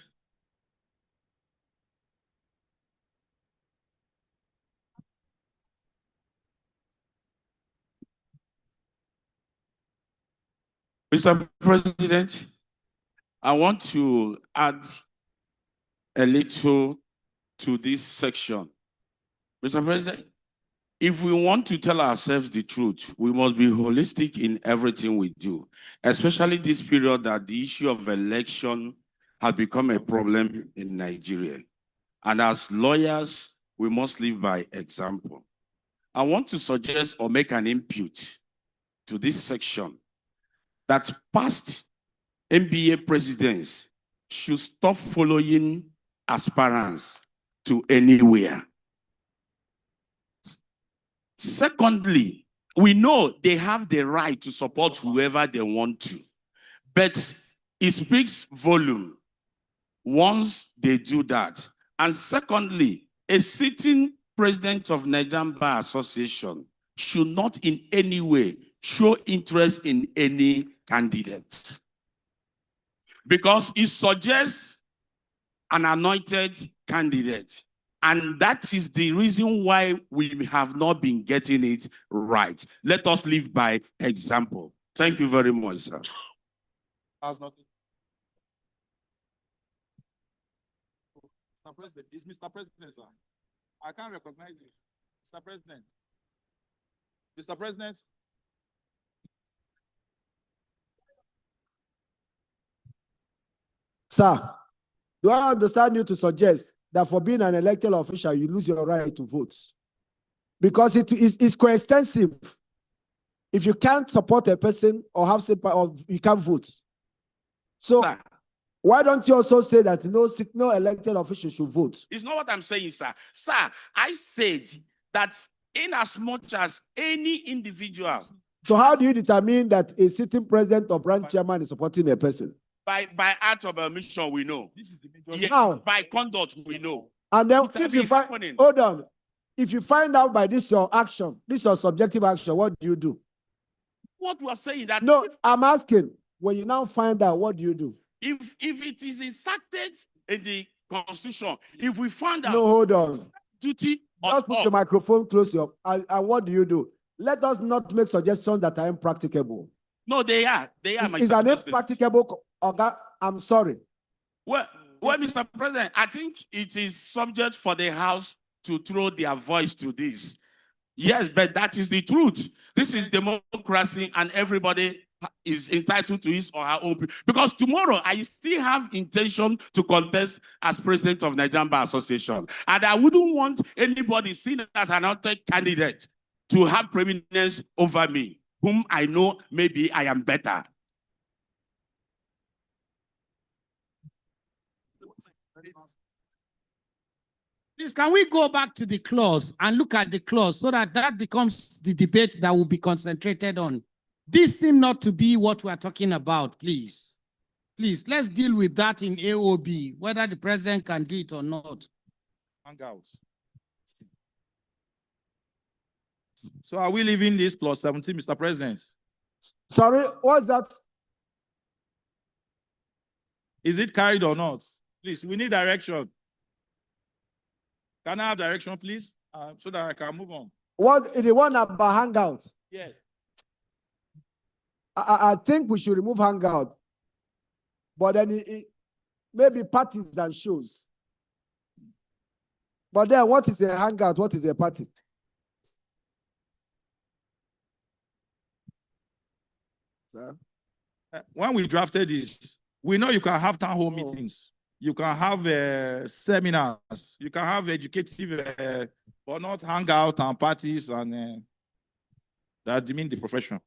Mr. President, I want to add a little to this section. Mr. President, if we want to tell ourselves the truth, we must be holistic in everything we do, especially this period that the issue of election has become a problem in Nigeria. And as lawyers, we must live by example. I want to suggest or make an input to this section that past NBA presidents should stop following aspirants to anywhere. Secondly, we know they have the right to support whoever they want to, but it speaks volume once they do that. And secondly, a sitting president of Nigerian Bar Association should not in any way show interest in any candidate, because it suggests an anointed candidate. And that is the reason why we have not been getting it right. Let us live by example. Thank you very much, sir. Mr. President, it's Mr. President, sir. I can't recognize you. Mr. President. Mr. President. Sir, do I understand you to suggest that for being an elected official, you lose your right to vote? Because it is coextensive. If you can't support a person or have sympathy, or you can't vote. So why don't you also say that no elected official should vote? It's not what I'm saying, sir. Sir, I said that in as much as any individual. So how do you determine that a sitting president or branch chairman is supporting a person? By act of omission, we know. This is the major. Yes, How? by conduct, we know. And then It if you is find, happening. hold on, if you find out by this your action, this your subjective action, what do you do? What we are saying that No, I'm asking, when you now find out, what do you do? if it is inserted in the constitution, if we find out No, hold on. duty Just put of the microphone close up. And what do you do? Let us not make suggestions that are impracticable. no, they are. It's Mr. an President. impracticable, I'm sorry. Well, Mr. President, I think it is subject for the House to throw their voice to this. Yes, but that is the truth. This is democracy, and everybody is entitled to his or her own. Because tomorrow, I still have intention to contest as president of Nigerian Bar Association. And I wouldn't want anybody seen as an elected candidate to have preeminence over me, whom I know maybe I am better. Please, can we go back to the clause and look at the clause so that that becomes the debate that will be concentrated on? This seems not to be what we're talking about, please. Please, let's deal with that in AOB, whether the president can do it or not. Hangouts. So are we leaving this plus 17, Mr. President? Sorry, what's that? Is it carried or not? Please, we need direction. Can I have direction, please? So that I can move on. What the one about hangout? Yeah. I think we should remove hangout, but then maybe parties and shows. But then, what is a hangout? What is a party? Sir? When we drafted this, we know you can have town hall meetings. You can have seminars. You can have educative, but not hangout and parties and that demean the profession.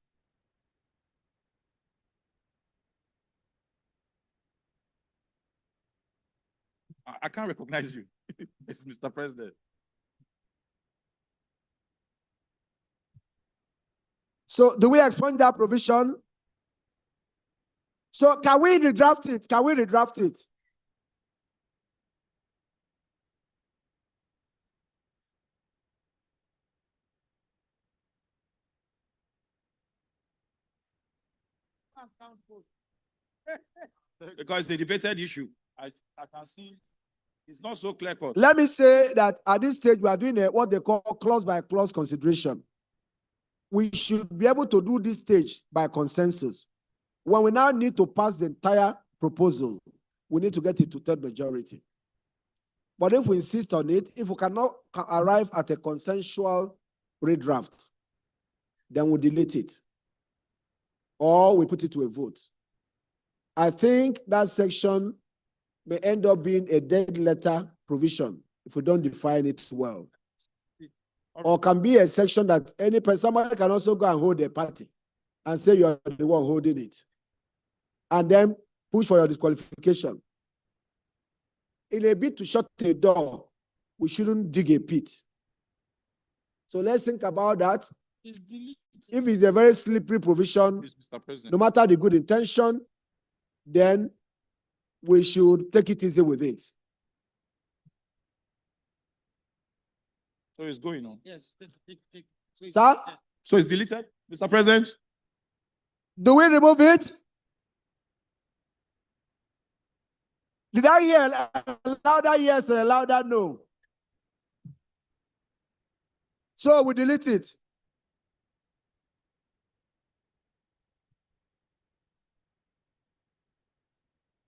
I can't recognize you, Mr. President. So, do we expunge that provision? So, can we redraft it? Can we redraft it? Because it's a debated issue. I can see it's not so clear cut. Let me say that at this stage, we are doing what they call clause by clause consideration. We should be able to do this stage by consensus. When we now need to pass the entire proposal, we need to get it to third majority. But if we insist on it, if we cannot arrive at a consensual redraft, then we delete it or we put it to a vote. I think that section may end up being a dead letter provision if we don't define it well. Or can be a section that any person, somebody can also go and hold a party and say you're the one holding it. And then push for your disqualification. In a bid to shut a door, we shouldn't dig a pit. So let's think about that. If it's a very slippery provision, no matter the good intention, then we should take it easy with it. So it's going on. Yes. Sir? So it's deleted, Mr. President? Do we remove it? Did I hear a louder yes or a louder no? So we delete it.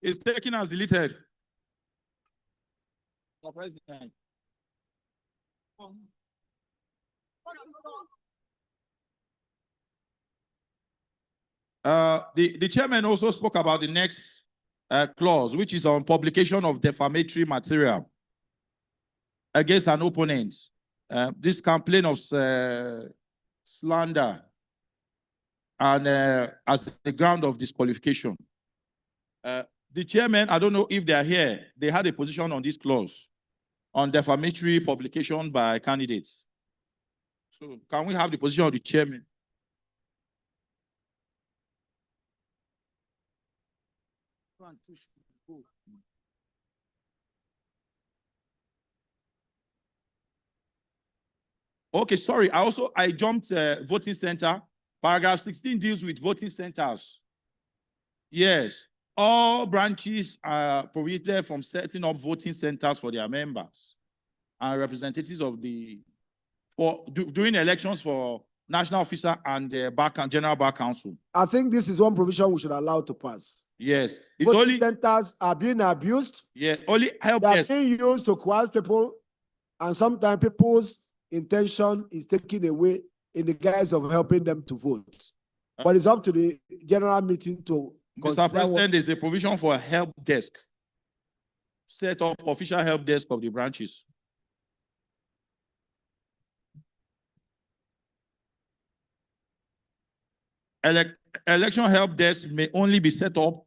It's taken as deleted. Mr. President. The chairman also spoke about the next clause, which is on publication of defamatory material against an opponent. This complaint of slander and as the ground of disqualification. The chairman, I don't know if they are here, they had a position on this clause on defamatory publication by candidates. So can we have the position of the chairman? Okay, sorry. I jumped voting center. Paragraph 16 deals with voting centers. Yes. All branches are prohibited from setting up voting centers for their members and representatives of during elections for national officer and general bar council. I think this is one provision we should allow to pass. Yes. Voting centers are being abused. Yeah, only help They are desk. being used to coerce people, and sometimes people's intention is taken away in the guise of helping them to vote. But it's up to the general meeting to Mr. President, there's a provision for a help desk. Set up official help desk of the branches. Election help desk may only be set up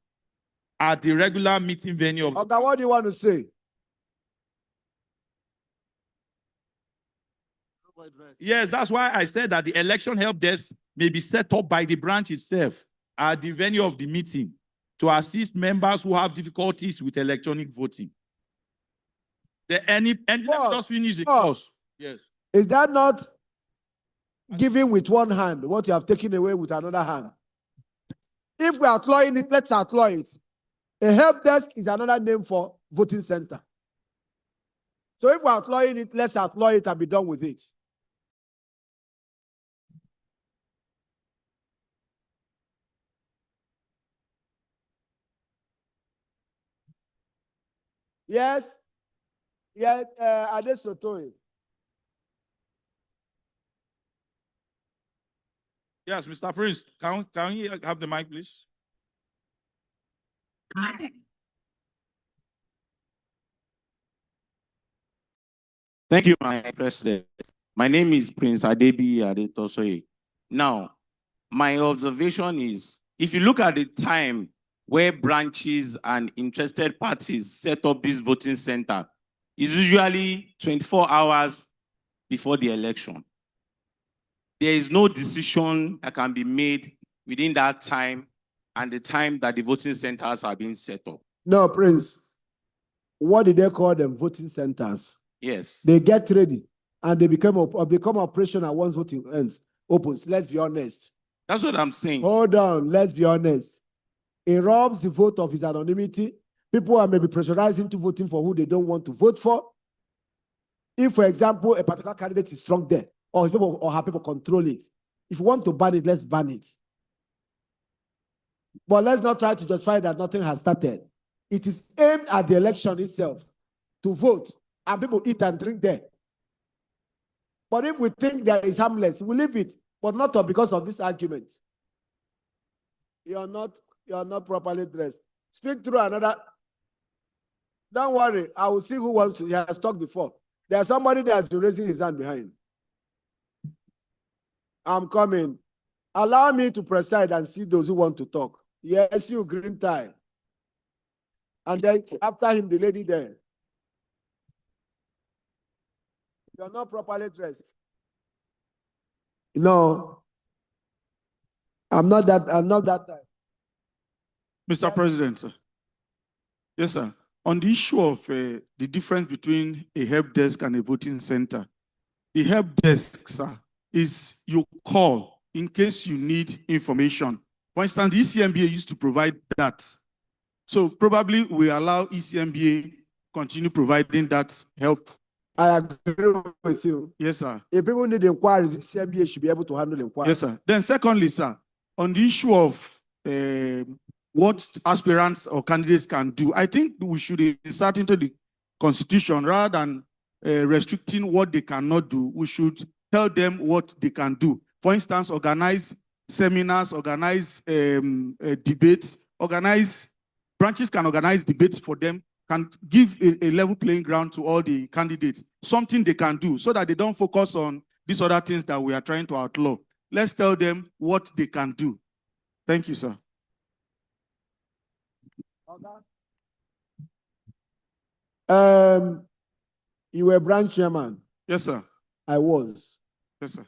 at the regular meeting venue of. Okay, what do you want to say? Yes, that's why I said that the election help desk may be set up by the branch itself at the venue of the meeting to assist members who have difficulties with electronic voting. let me Boss, just finish the boss. course. Yes. Is that not giving with one hand what you have taken away with another hand? If we are outlawing it, let's outlaw it. A help desk is another name for voting center. So if we're outlawing it, let's outlaw it and be done with it. Yes. Yes, Adesotoye. Yes, Mr. Prince, can you have the mic, please? Thank you, my president. My name is Prince Adebi Adetosoye. Now, my observation is, if you look at the time where branches and interested parties set up this voting center, it's usually 24 hours before the election. There is no decision that can be made within that time and the time that the voting centers are being set up. No, Prince. What did they call them? Voting centers. Yes. They get ready and they become operational once voting ends. Opens. Let's be honest. That's what I'm saying. Hold on. Let's be honest. It robs the vote of his anonymity. People are maybe pressurized into voting for who they don't want to vote for. If, for example, a particular candidate is strong there, or his people or her people control it. If you want to ban it, let's ban it. But let's not try to justify that nothing has started. It is aimed at the election itself to vote, and people eat and drink there. But if we think that is harmless, we leave it, but not because of this argument. You're not properly dressed. Speak through another. Don't worry, I will see who wants to. He has talked before. There's somebody that has been raising his hand behind. I'm coming. Allow me to preside and see those who want to talk. Yes, you, green tie. And then after him, the lady there. You're not properly dressed. No. I'm not that type. Mr. Yes. President, sir. Yes, sir. On the issue of the difference between a help desk and a voting center, the help desk, sir, is you call in case you need information. For instance, the ECMBA used to provide that. So probably we allow ECMBA continue providing that help. I agree with you. Yes, sir. If people need inquiries, CMBA should be able to handle inquiries. Yes, sir. Then secondly, sir, on the issue of what aspirants or candidates can do, I think we should insert into the constitution rather than restricting what they cannot do. We should tell them what they can do. For instance, organize seminars, organize debates, branches can organize debates for them, can give a level playing ground to all the candidates, something they can do so that they don't focus on these other things that we are trying to outlaw. Let's tell them what they can do. Thank you, sir. You were branch chairman. Yes, sir. I was. Yes, sir.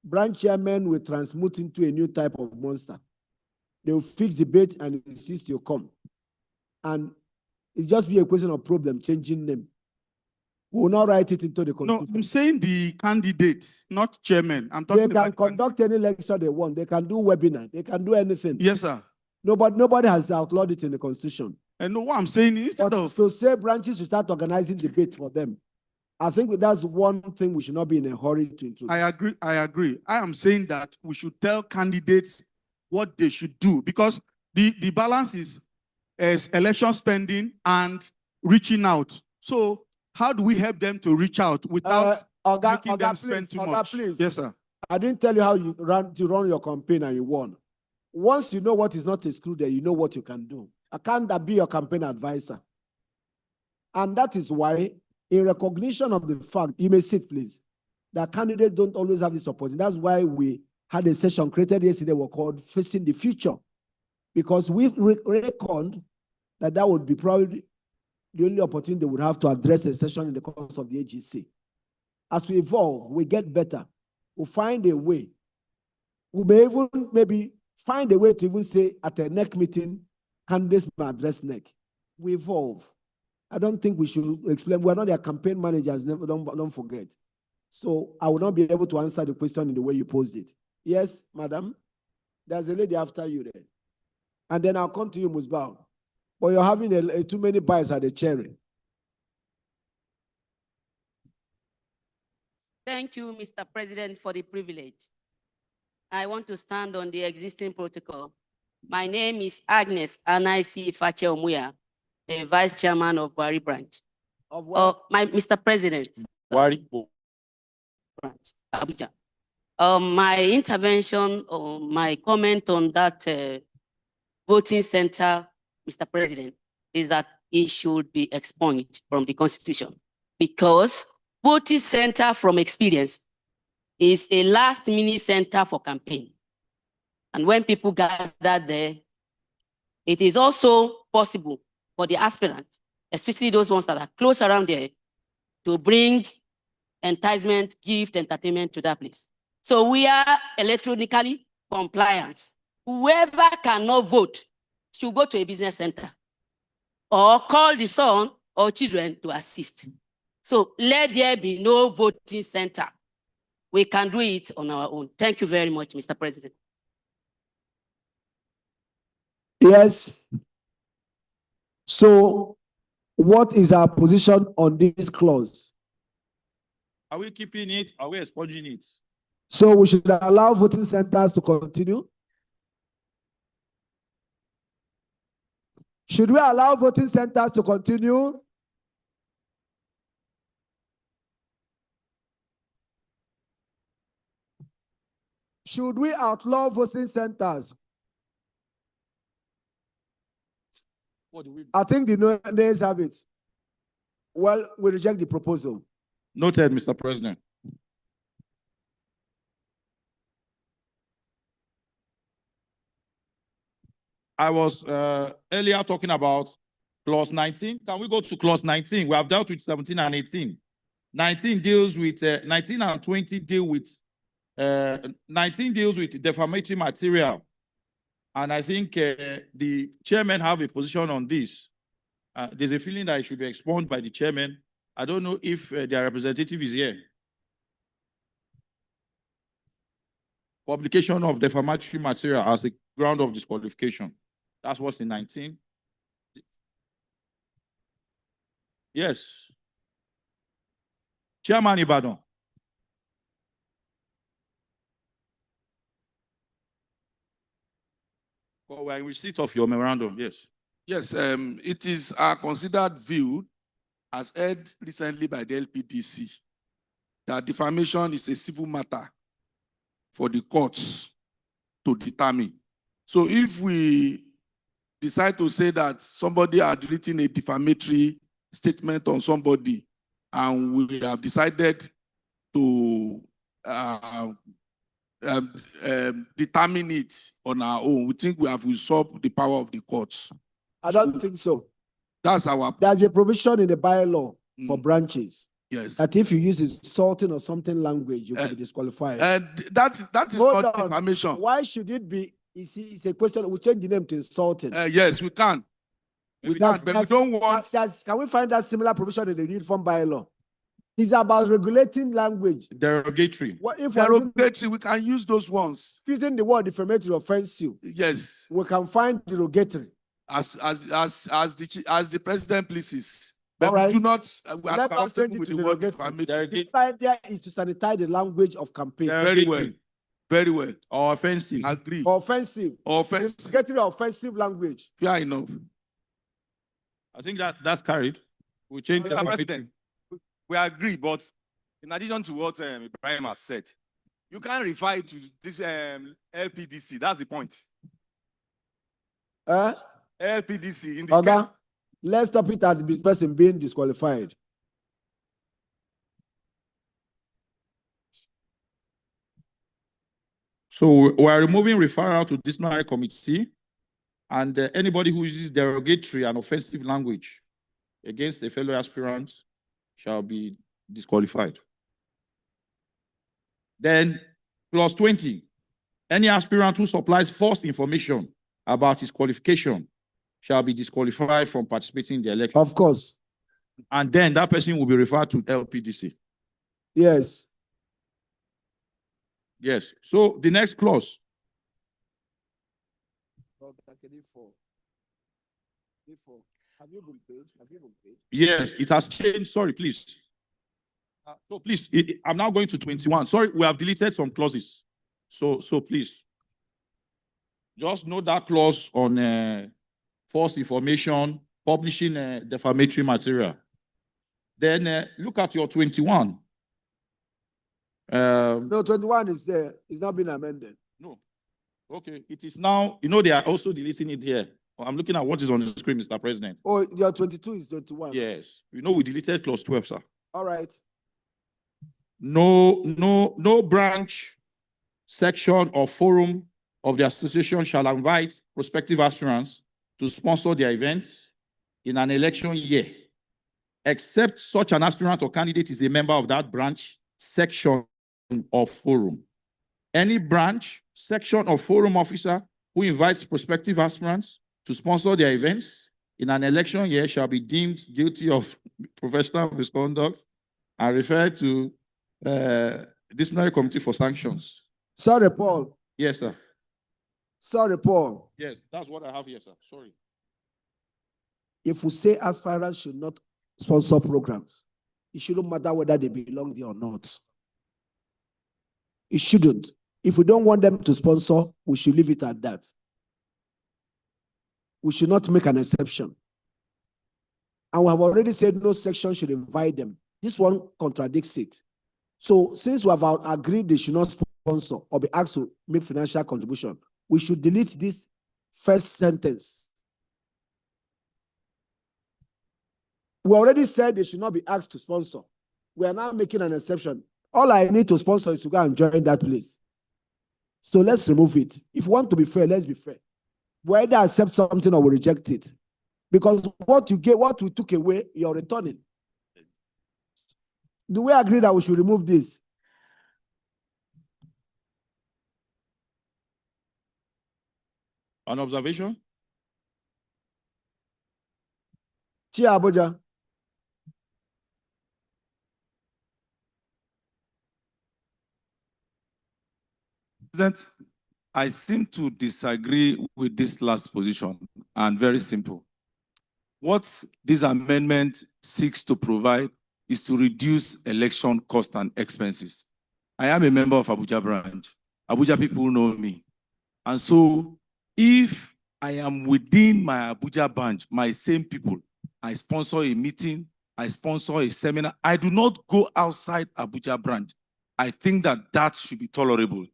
Branch chairman will transmute into a new type of monster. They will fix the debate and insist you come. And it just be a question of problem, changing name. We will not write it into the constitution. No, I'm saying the candidates, not chairman. I'm talking They can about conduct any lecture they want. They can do webinar. They can do anything. Yes, sir. Nobody has outlawed it in the constitution. And no, what I'm saying is instead But of to say branches should start organizing debate for them, I think that's one thing we should not be in a hurry to introduce. I agree. I am saying that we should tell candidates what they should do because the balance is election spending and reaching out. So how do we help them to reach out without making them spend too much? Please. Yes, sir. I didn't tell you how you run your campaign and you won. Once you know what is not excluded, you know what you can do. I can't be your campaign advisor. And that is why, in recognition of the fact, you may sit, please, that candidates don't always have this opportunity. That's why we had a session created yesterday called Facing the Future. Because we reckoned that would be probably the only opportunity they would have to address a session in the course of the AGC. As we evolve, we get better. We'll find a way. We may even maybe find a way to even say at a NEC meeting, candidates may address NEC. We evolve. I don't think we should explain. We're not their campaign managers. Never, don't forget. So I will not be able to answer the question in the way you posed it. Yes, madam. There's a lady after you there. And then I'll come to you, Musbao. But you're having too many bites at the cherry. Thank you, Mr. President, for the privilege. I want to stand on the existing protocol. My name is Agnes Anaisi Fache Omuya, the Vice Chairman of Buhari Branch. Of what? Mr. President. Buhari. Branch, Abuja. My intervention or my comment on that voting center, Mr. President, is that it should be expunged from the Constitution because voting center from experience is a last-minute center for campaign. And when people gather there, it is also possible for the aspirants, especially those ones that are close around there, to bring enticement, gift, entertainment to that place. So we are electronically compliant. Whoever cannot vote should go to a business center or call the son or children to assist. So let there be no voting center. We can do it on our own. Thank you very much, Mr. President. Yes. So what is our position on this clause? Are we keeping it? Are we expunging it? So we should allow voting centers to continue? Should we allow voting centers to continue? Should we outlaw voting centers? What do we do? I think the nays have it. Well, we reject the proposal. Noted, Mr. President. I was earlier talking about clause 19. Can we go to clause 19? We have dealt with 17 and 18. 19 deals with 19 and 20 deal with 19 deals with defamatory material. And I think the chairman have a position on this. There's a feeling that it should be expunged by the chairman. I don't know if their representative is here. Publication of defamatory material as a ground of disqualification. That's what's in 19. Yes. Chairman Ibadan. Well, we're in receipt of your memorandum, yes. Yes, it is a considered view, as heard recently by the LPDC, that defamation is a civil matter for the courts to determine. So if we decide to say that somebody had written a defamatory statement on somebody, and we have decided to determine it on our own, we think we have usurped the power of the courts. I don't think so. That's our. There's a provision in the bylaw for branches. Yes. That if you use insulting or something language, you can be disqualified. And that is Hold not on. defamation. Why should it be? It's a question. We change the name to insulting. Yes, we can. We can, but we don't want. Can we find that similar provision in the uniform bylaw? It's about regulating language. Derogatory. What if derogatory? We can use those ones. Using the word defamatory offensive. Yes. We can find derogatory. As the president pleases. But All right. we do not. We are Let us change comfortable it with to the word derogatory. defamatory. The idea is to sanitize the language of campaign. Very well. Very well. Or offensive. Agree. Offensive. Offensive. Derogatory offensive language. Fair enough. I think that's carried. We change Mr. the President, we agree, but in addition to what Ibrahim has said, you can't refer to this LPDC. That's the point. LPDC. In the Okay. Let's stop it at the person being disqualified. So we are removing referral to disciplinary committee, and anybody who uses derogatory and offensive language against a fellow aspirant shall be disqualified. Then, clause 20, any aspirant who supplies false information about his qualification shall be disqualified from participating in the election. Of course. And then that person will be referred to LPDC. Yes. Yes. So the next clause. Have you been paid? Have you been paid? Yes, it has changed. Sorry, please. So please, I'm now going to 21. Sorry, we have deleted some clauses. So please, just note that clause on false information, publishing defamatory material. Then look at your 21. No, 21 is there. It's not been amended. No. Okay, it is now, they are also deleting it here. I'm looking at what is on the screen, Mr. President. Oh, your 22 is 21. Yes. We deleted clause 12, sir. All right. No branch, section, or forum of the association shall invite prospective aspirants to sponsor their events in an election year, except such an aspirant or candidate is a member of that branch, section, or forum. Any branch, section, or forum officer who invites prospective aspirants to sponsor their events in an election year shall be deemed guilty of professional misconduct and referred to disciplinary committee for sanctions. Sorry, Paul. Yes, sir. Sorry, Paul. Yes, that's what I have here, sir. Sorry. If we say aspirants should not sponsor programs, it shouldn't matter whether they belong there or not. It shouldn't. If we don't want them to sponsor, we should leave it at that. We should not make an exception. And we have already said no section should invite them. This one contradicts it. So since we have agreed they should not sponsor or be asked to make financial contribution, we should delete this first sentence. We already said they should not be asked to sponsor. We are now making an exception. All I need to sponsor is to go and join that place. So let's remove it. If we want to be fair, let's be fair. We either accept something or we reject it. Because what we took away, you're returning. Do we agree that we should remove this? An observation? Chia Abuja. President, I seem to disagree with this last position, and very simple. What this amendment seeks to provide is to reduce election cost and expenses. I am a member of Abuja branch. Abuja people know me. And so if I am within my Abuja branch, my same people, I sponsor a meeting, I sponsor a seminar, I do not go outside Abuja branch. I think that should be tolerable.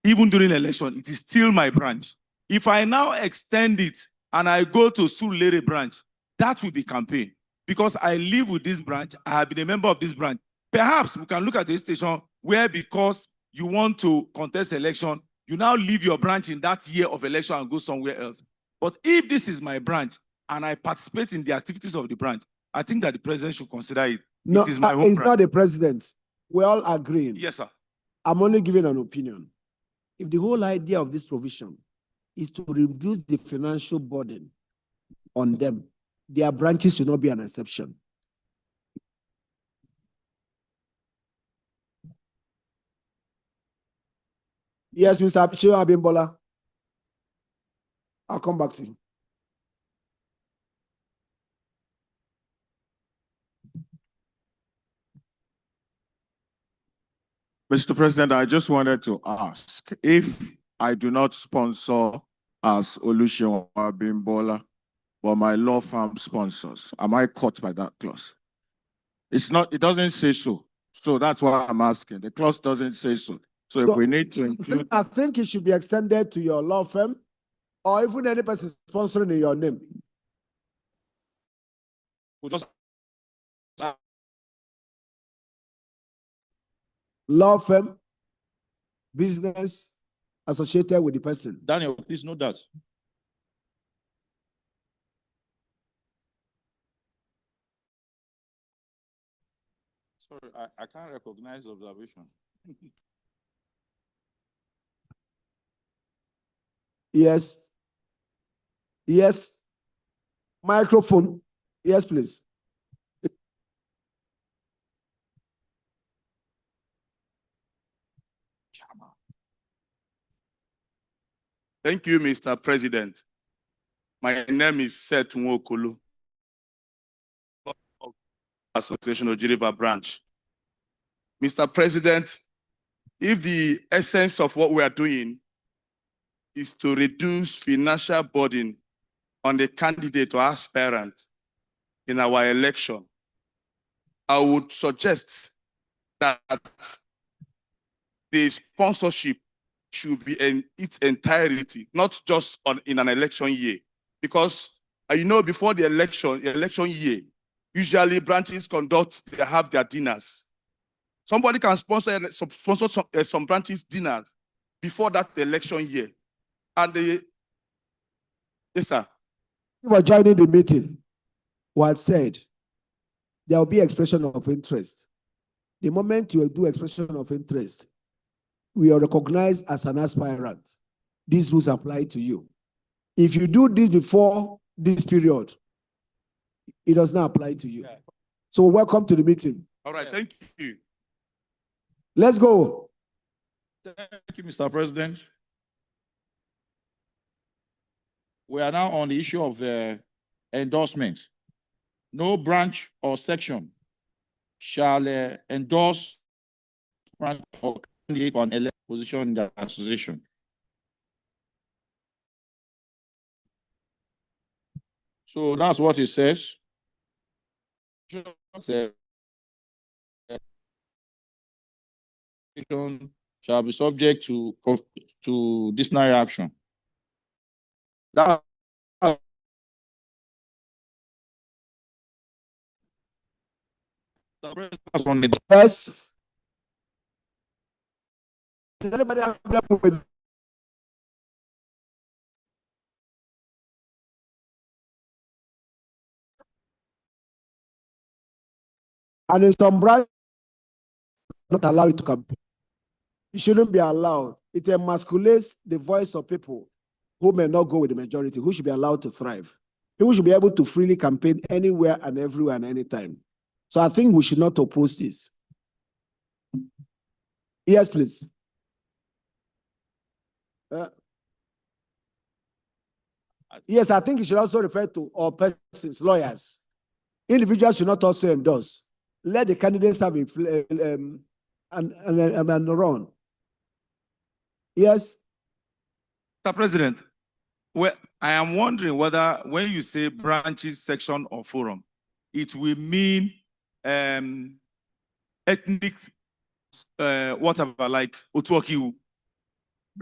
Even during election, it is still my branch. If I now extend it and I go to Surulere branch, that will be campaign. Because I live with this branch, I have been a member of this branch. Perhaps we can look at a station where because you want to contest election, you now leave your branch in that year of election and go somewhere else. But if this is my branch and I participate in the activities of the branch, I think that the president should consider it. No, it is my home it's branch. not the president. We're all agreeing. Yes, sir. I'm only giving an opinion. If the whole idea of this provision is to reduce the financial burden on them, their branches should not be an exception. Yes, Mr. Chio Abimbola. I'll come back to you. Mr. President, I just wanted to ask, if I do not sponsor as Olusegun Abimbola, but my law firm sponsors, am I caught by that clause? It doesn't say so. So that's why I'm asking. The clause doesn't say so. So if we need to include... I think it should be extended to your law firm or even any person sponsoring in your name. Law firm, business associated with the person. Daniel, please note that. Sorry, I can't recognize observation. Yes. Yes. Microphone. Yes, please. Thank you, Mr. President. My name is Seth Nwokolo, Association of Geneva Branch. Mr. President, if the essence of what we are doing is to reduce financial burden on the candidate or aspirant in our election, I would suggest that the sponsorship should be in its entirety, not just in an election year. Because you know, before the election year, usually branches they have their dinners. Somebody can sponsor some branches dinners before that election year. And yes, sir. You were joining the meeting. What said, there will be expression of interest. The moment you do expression of interest, we are recognized as an aspirant. These rules apply to you. If you do this before this period, it does not apply to you. So welcome to the meeting. All right, thank you. Let's go. Thank you, Mr. President. We are now on the issue of endorsement. No branch or section shall endorse branch or candidate on elect position in the association. So that's what it says. Shall be subject to disciplinary action. That's on the Yes. Does anybody have a problem with? And in some branches, not allow it to campaign. It shouldn't be allowed. It emasculates the voice of people who may not go with the majority, who should be allowed to thrive. People should be able to freely campaign anywhere and everywhere and anytime. So I think we should not oppose this. Yes, please. Yes, I think it should also refer to all persons, lawyers. Individuals should not also endorse. Let the candidates have and run. Yes. Mr. President, well, I am wondering whether when you say branches, section, or forum, it will mean ethnic, whatever, like Otuokiu,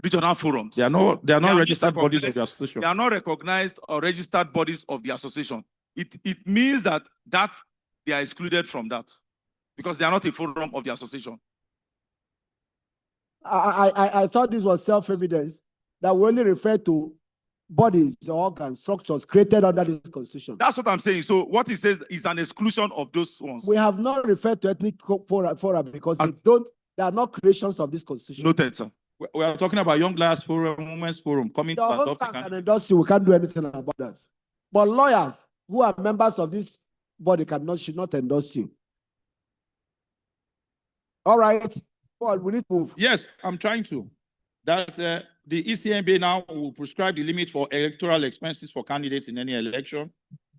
regional forums. They are not registered bodies of the association. They are not recognized or registered bodies of the association. It means that they are excluded from that because they are not a forum of the association. I thought this was self-evidence that we only refer to bodies, organs, structures created under this constitution. That's what I'm saying. So what it says is an exclusion of those ones. We have not referred to ethnic fora because they are not creations of this constitution. Noted, sir. We are talking about Young Liars Forum, Women's Forum coming to adopt. Can endorse you. We can't do anything about that. But lawyers who are members of this body should not endorse you. All right. Paul, we need to move. Yes, I'm trying to. That the ECMB now will prescribe the limit for electoral expenses for candidates in any election.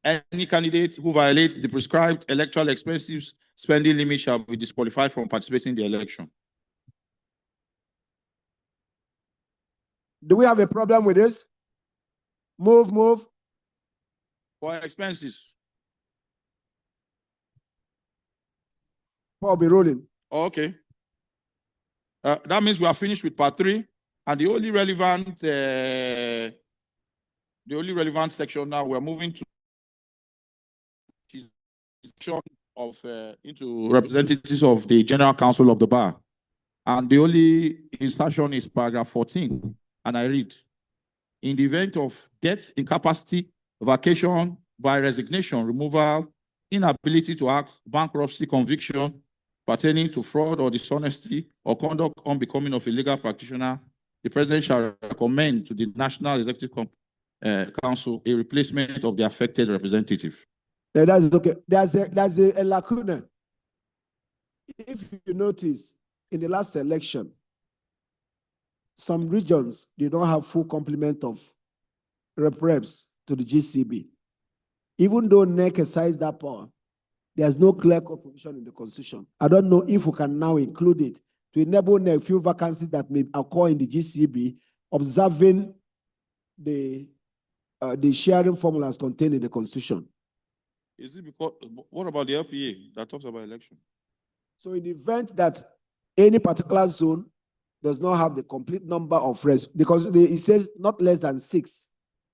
Any candidate who violates the prescribed electoral expenses spending limit shall be disqualified from participating in the election. Do we have a problem with this? Move. For expenses. Paul, be rolling. Okay. That means we are finished with part 3, and the only relevant section now we're moving to section of into representatives of the General Council of the Bar, and the only insertion is paragraph 14, and I read: in the event of death, incapacity, vacation by resignation, removal, inability to act, bankruptcy, conviction pertaining to fraud or dishonesty or conduct unbecoming of a legal practitioner, the president shall recommend to the National Executive Council a replacement of the affected representative. Yeah, that's okay. There's a lacuna. If you notice, in the last election, some regions, they don't have full complement of reps to the GCB. Even though NEC exercise that power, there's no clear cut provision in the Constitution. I don't know if we can now include it to enable NEC few vacancies that may occur in the GCB, observing the sharing formulas contained in the Constitution. Is it because, what about the LPA that talks about election? So in the event that any particular zone does not have the complete number of reps, because it says not less than 6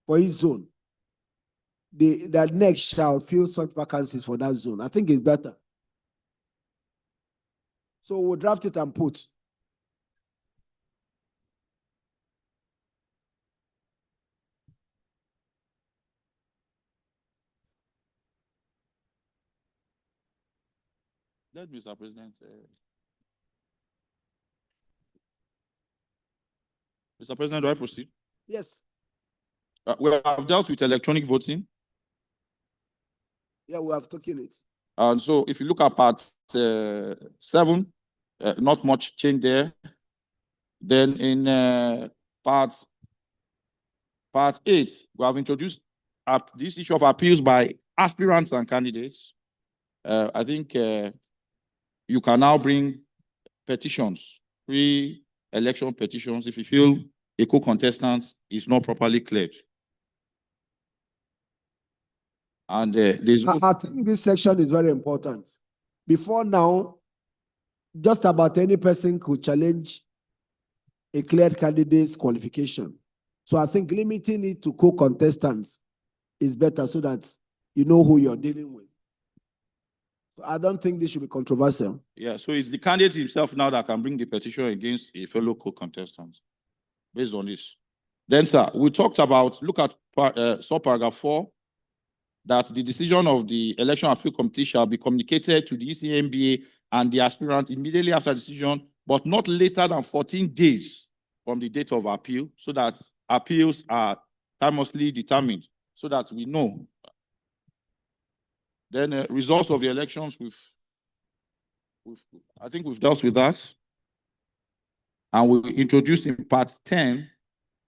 for each zone, the NEC shall fill such vacancies for that zone. I think it's better. So we'll draft it and put. Let Mr. President. Mr. President, do I proceed? Yes. We have dealt with electronic voting. Yeah, we have taken it. And so if you look at part 7, not much change there. Then in part 8, we have introduced this issue of appeals by aspirants and candidates. I think you can now bring petitions, pre-election petitions, if you feel a co-contestant is not properly cleared. And there's I think this section is very important. Before now, just about any person could challenge a cleared candidate's qualification. So I think limiting it to co-contestants is better so that you know who you're dealing with. So I don't think this should be controversial. Yeah, so it's the candidate himself now that can bring the petition against a fellow co-contestant based on this. Then, sir, we talked about, look at subparagraph 4, that the decision of the Election Appeal Committee shall be communicated to the ECMBA and the aspirant immediately after decision, but not later than 14 days from the date of appeal, so that appeals are timelessly determined, so that we know. Then results of the elections, I think we've dealt with that. And we introduced in part 10,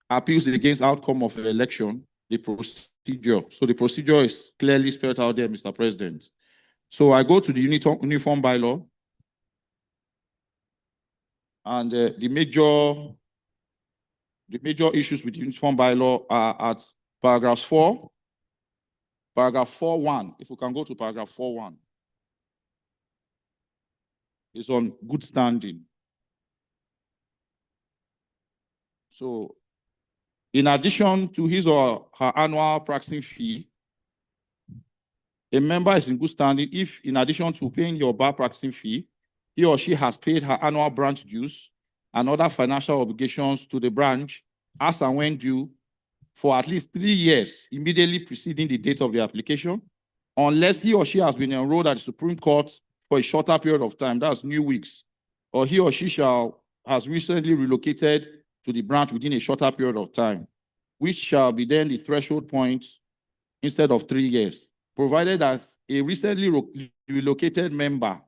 appeals against outcome of the election, the procedure. So the procedure is clearly spelled out there, Mr. President. So I go to the uniform bylaw. And the major issues with the uniform bylaw are at paragraph 4. Paragraph 4.1, if we can go to paragraph 4.1. It's on good standing. So, in addition to his or her annual practicing fee, a member is in good standing if, in addition to paying your bar practicing fee, he or she has paid her annual branch dues and other financial obligations to the branch as and when due for at least 3 years immediately preceding the date of the application, unless he or she has been enrolled at the Supreme Court for a shorter period of time, that's new weeks, or he or she has recently relocated to the branch within a shorter period of time, which shall be then the threshold point instead of 3 years, provided that a recently relocated member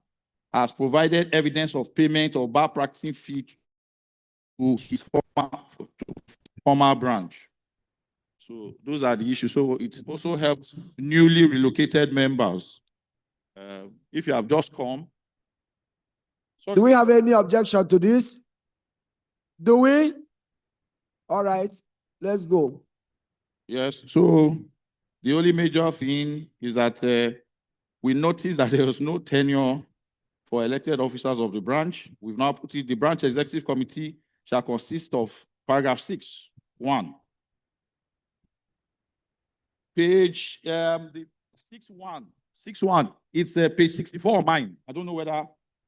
has provided evidence of payment of bar practicing fee to his former branch. So those are the issues. So it also helps newly relocated members. If you have just come. Do we have any objection to this? Do we? All right, let's go. Yes, so the only major thing is that we noticed that there was no tenure for elected officers of the branch. We've now put it, the branch executive committee shall consist of paragraph 6.1. Page 6.1, it's page 64 of mine. I don't know whether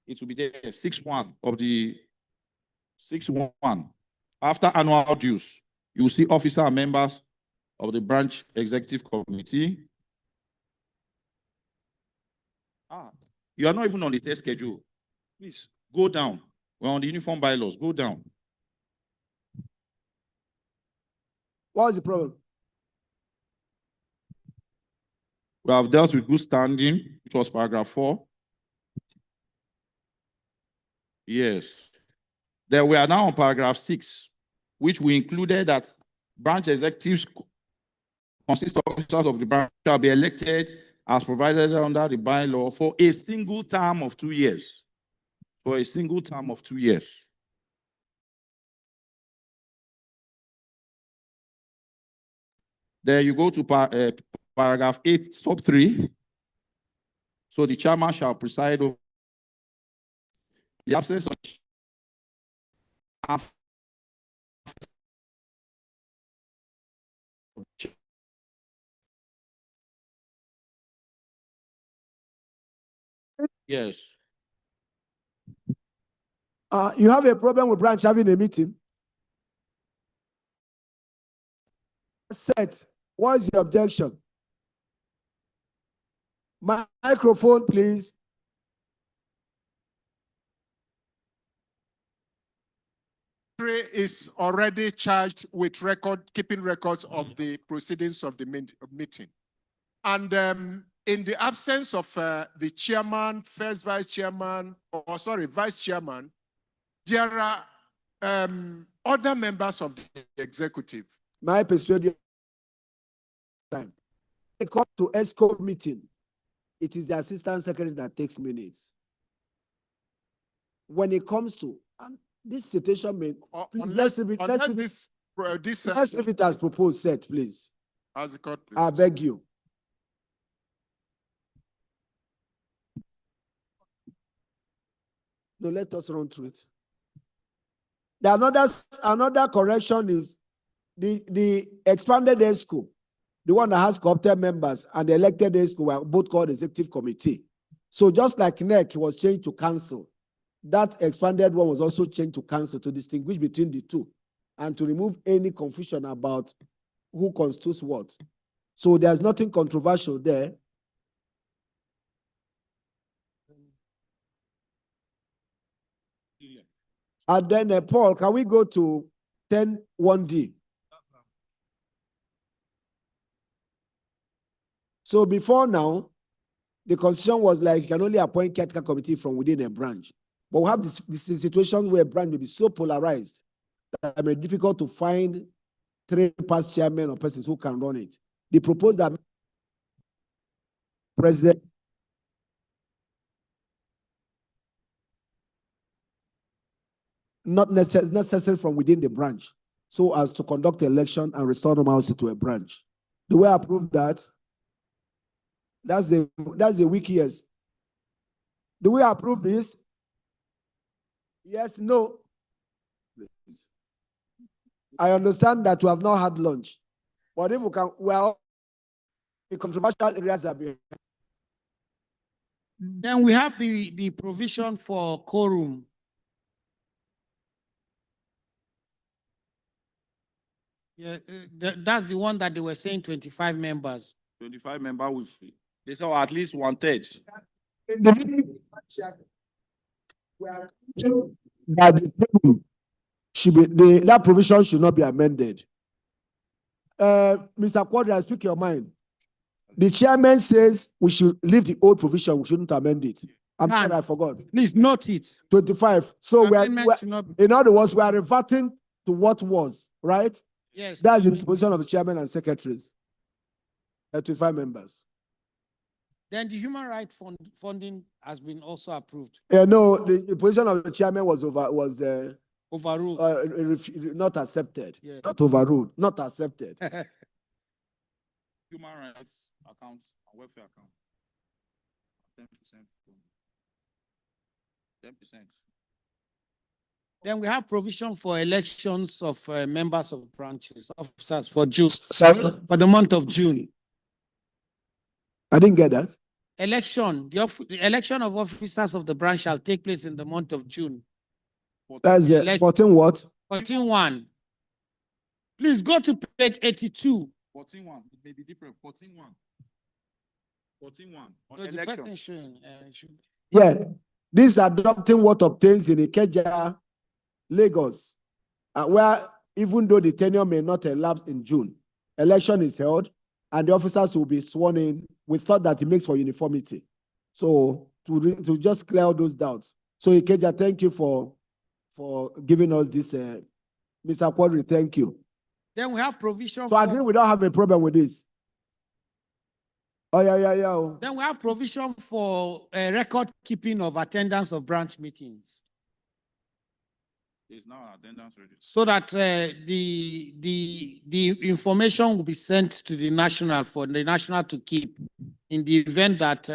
it will be there, 6.1 of the 6.1. After annual dues, you will see officer and members of the branch executive committee. You are not even on the test schedule. Please go down. We're on the uniform bylaws. Go down. What is the problem? We have dealt with good standing, which was paragraph 4. Yes. Then we are now on paragraph 6. which we included that branch executives consist of officers of the branch shall be elected as provided under the bylaw for a single term of 2 years. For a single term of 2 years. Then you go to paragraph 8, sub 3. So the chairman shall preside over the absence of yes. You have a problem with branch having a meeting? Set. What is the objection? Microphone, please. Is already charged with keeping records of the proceedings of the meeting. And in the absence of the chairman, first vice chairman, vice chairman, there are other members of the executive. My persuasion time. When it comes to ESCO meeting, it is the assistant secretary that takes minutes. When it comes to this situation, may please let's leave it as proposed. Set, please. As the court, please. I beg you. No, let us run through it. Another correction is the expanded ESCO, the one that has co-opted members, and the elected ESCO were both called executive committee. So just like NEC was changed to council, that expanded one was also changed to council to distinguish between the two and to remove any confusion about who constitutes what. So there's nothing controversial there. And then, Paul, can we go to 10(1)D? So before now, the constitution was like you can only appoint caretaker committee from within a branch. But we have this situation where a branch may be so polarized that it may be difficult to find 3 past chairmen or persons who can run it. They proposed that president not necessarily from within the branch, so as to conduct the election and restore normalcy to a branch. Do we approve that? That's the weak yes. Do we approve this? Yes, no. Please. I understand that we have not had lunch, but if we can, well, the controversial areas are being. Then we have the provision for quorum. Yeah, that's the one that they were saying 25 members. 25 members with, they said at least 1/3. That provision should not be amended. Mr. Quadri, speak your mind. The chairman says we should leave the old provision, we shouldn't amend it. I'm sorry, I forgot. Please note it. 25. So in other words, we are reverting to what was, right? Yes. That's the position of the chairman and secretaries. 25 members. Then the human rights funding has been also approved. No, the position of the chairman was Overruled. Not accepted. Yeah. Not overruled. Not accepted. Human rights accounts and welfare account. 10%. 10%. Then we have provision for elections of members of branches, officers for June, for the month of June. I didn't get that. The election of officers of the branch shall take place in the month of June. That's 14 what? 14.1. Please go to page 82. 14.1. It may be different. 14.1. 14.1. On So the election. person should. Yeah. This is adopting what obtains in Ikeja, Lagos, where even though the tenure may not elapse in June, election is held and the officers will be sworn in. We thought that it makes for uniformity. So to just clear all those doubts. So Ikeja, thank you for giving us this Mr. Quadri, thank you. Then we have provision So I agree we don't have a problem with this. Oh, yeah. Oh. Then we have provision for record keeping of attendance of branch meetings, It's now attendance ready. so that the information will be sent to the national for the national to keep in the event that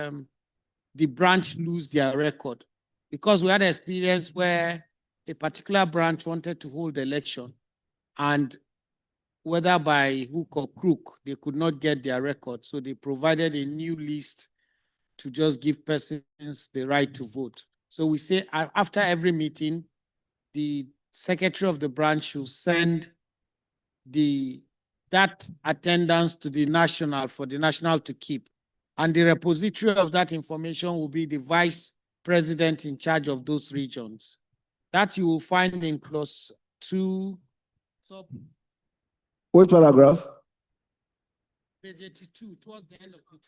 the branch lose their record. Because we had an experience where a particular branch wanted to hold the election, and whether by hook or crook, they could not get their record. So they provided a new list to just give persons the right to vote. So we say after every meeting, the secretary of the branch should send that attendance to the national for the national to keep. And the repository of that information will be the vice president in charge of those regions. That you will find in clause 2, Which paragraph? page 82, towards the end of it.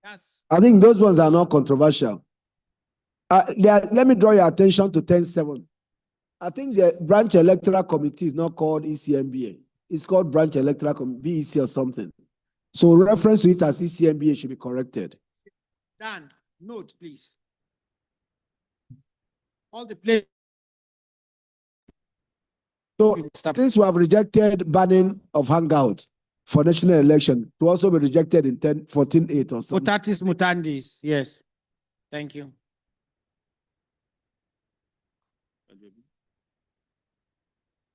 That's I think those ones are not controversial. Let me draw your attention to 10.7. I think the branch electoral committee is not called ECMBA. It's called branch electoral committee, BEC or something. So reference to it as ECMBA should be corrected. Dan, note, please. All the place. So since we have rejected banning of hangout for national election, to also be rejected in 14.8 or something. Mutatis mutandis, yes. Thank you.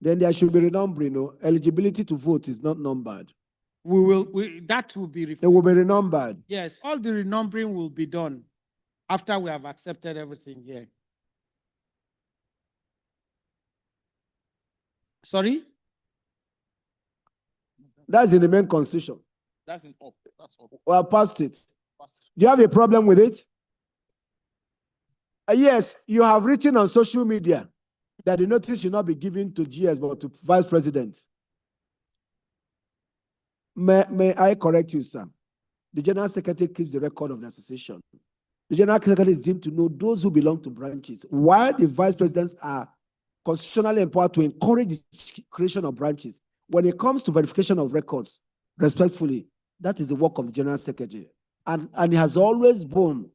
Then there should be renumbering. No, eligibility to vote is not numbered. That will be. It will be renumbered. Yes, all the renumbering will be done after we have accepted everything here. Sorry? That's in the main constitution. That's in up. That's up. Well, passed it. Do you have a problem with it? Yes, you have written on social media that the notice should not be given to GS but to Vice President. May I correct you, sir? The General Secretary keeps the record of the association. The General Secretary is deemed to know those who belong to branches, while the Vice Presidents are constitutionally empowered to encourage the creation of branches. When it comes to verification of records, respectfully, that is the work of the General Secretary. And it has always been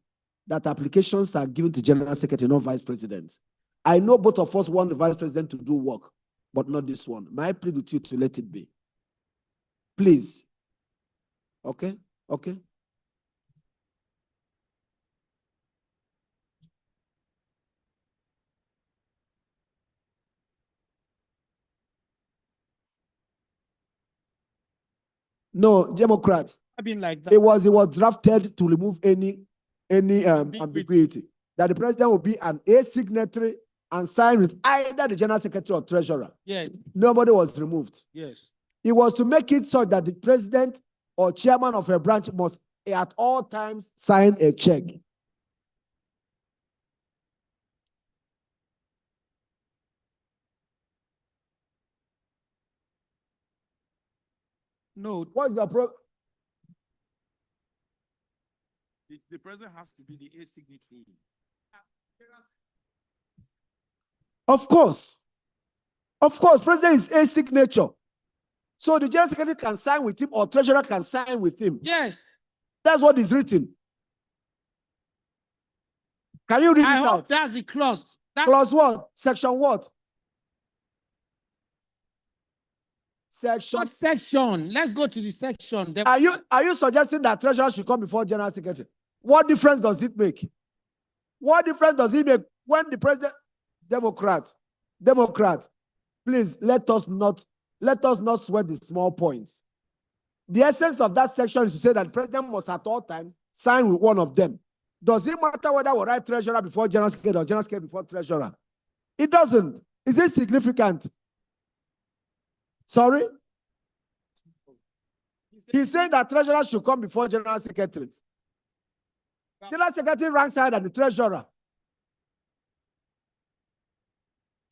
that applications are given to General Secretary, not Vice President. I know both of us want the Vice President to do work, but not this one. May I plead with you to let it be? Please. Okay? Okay? No, Democrats. I mean, like that. It was drafted to remove any ambiguity. That the president will be an A signatory and sign with either the General Secretary or Treasurer. Yeah. Nobody was removed. Yes. It was to make it so that the president or chairman of a branch must at all times sign a check. No. What's the problem? The president has to be the A signatory. Of course. Of course, president is a signature. So the General Secretary can sign with him or Treasurer can sign with him. Yes. That's what is written. Can you read I it hope out? that's the clause. Clause what? Section what? Section. What section? Let's go to the section. Are you suggesting that Treasurer should come before General Secretary? What difference does it make? What difference does it make when the president, Democrat, please let us not sweat the small points. The essence of that section is to say that the president must at all times sign with one of them. Does it matter whether we write Treasurer before General Secretary or General Secretary before Treasurer? It doesn't. Is it significant? Sorry? He's saying that Treasurer should come before General Secretary. General Secretary ranks higher than the Treasurer.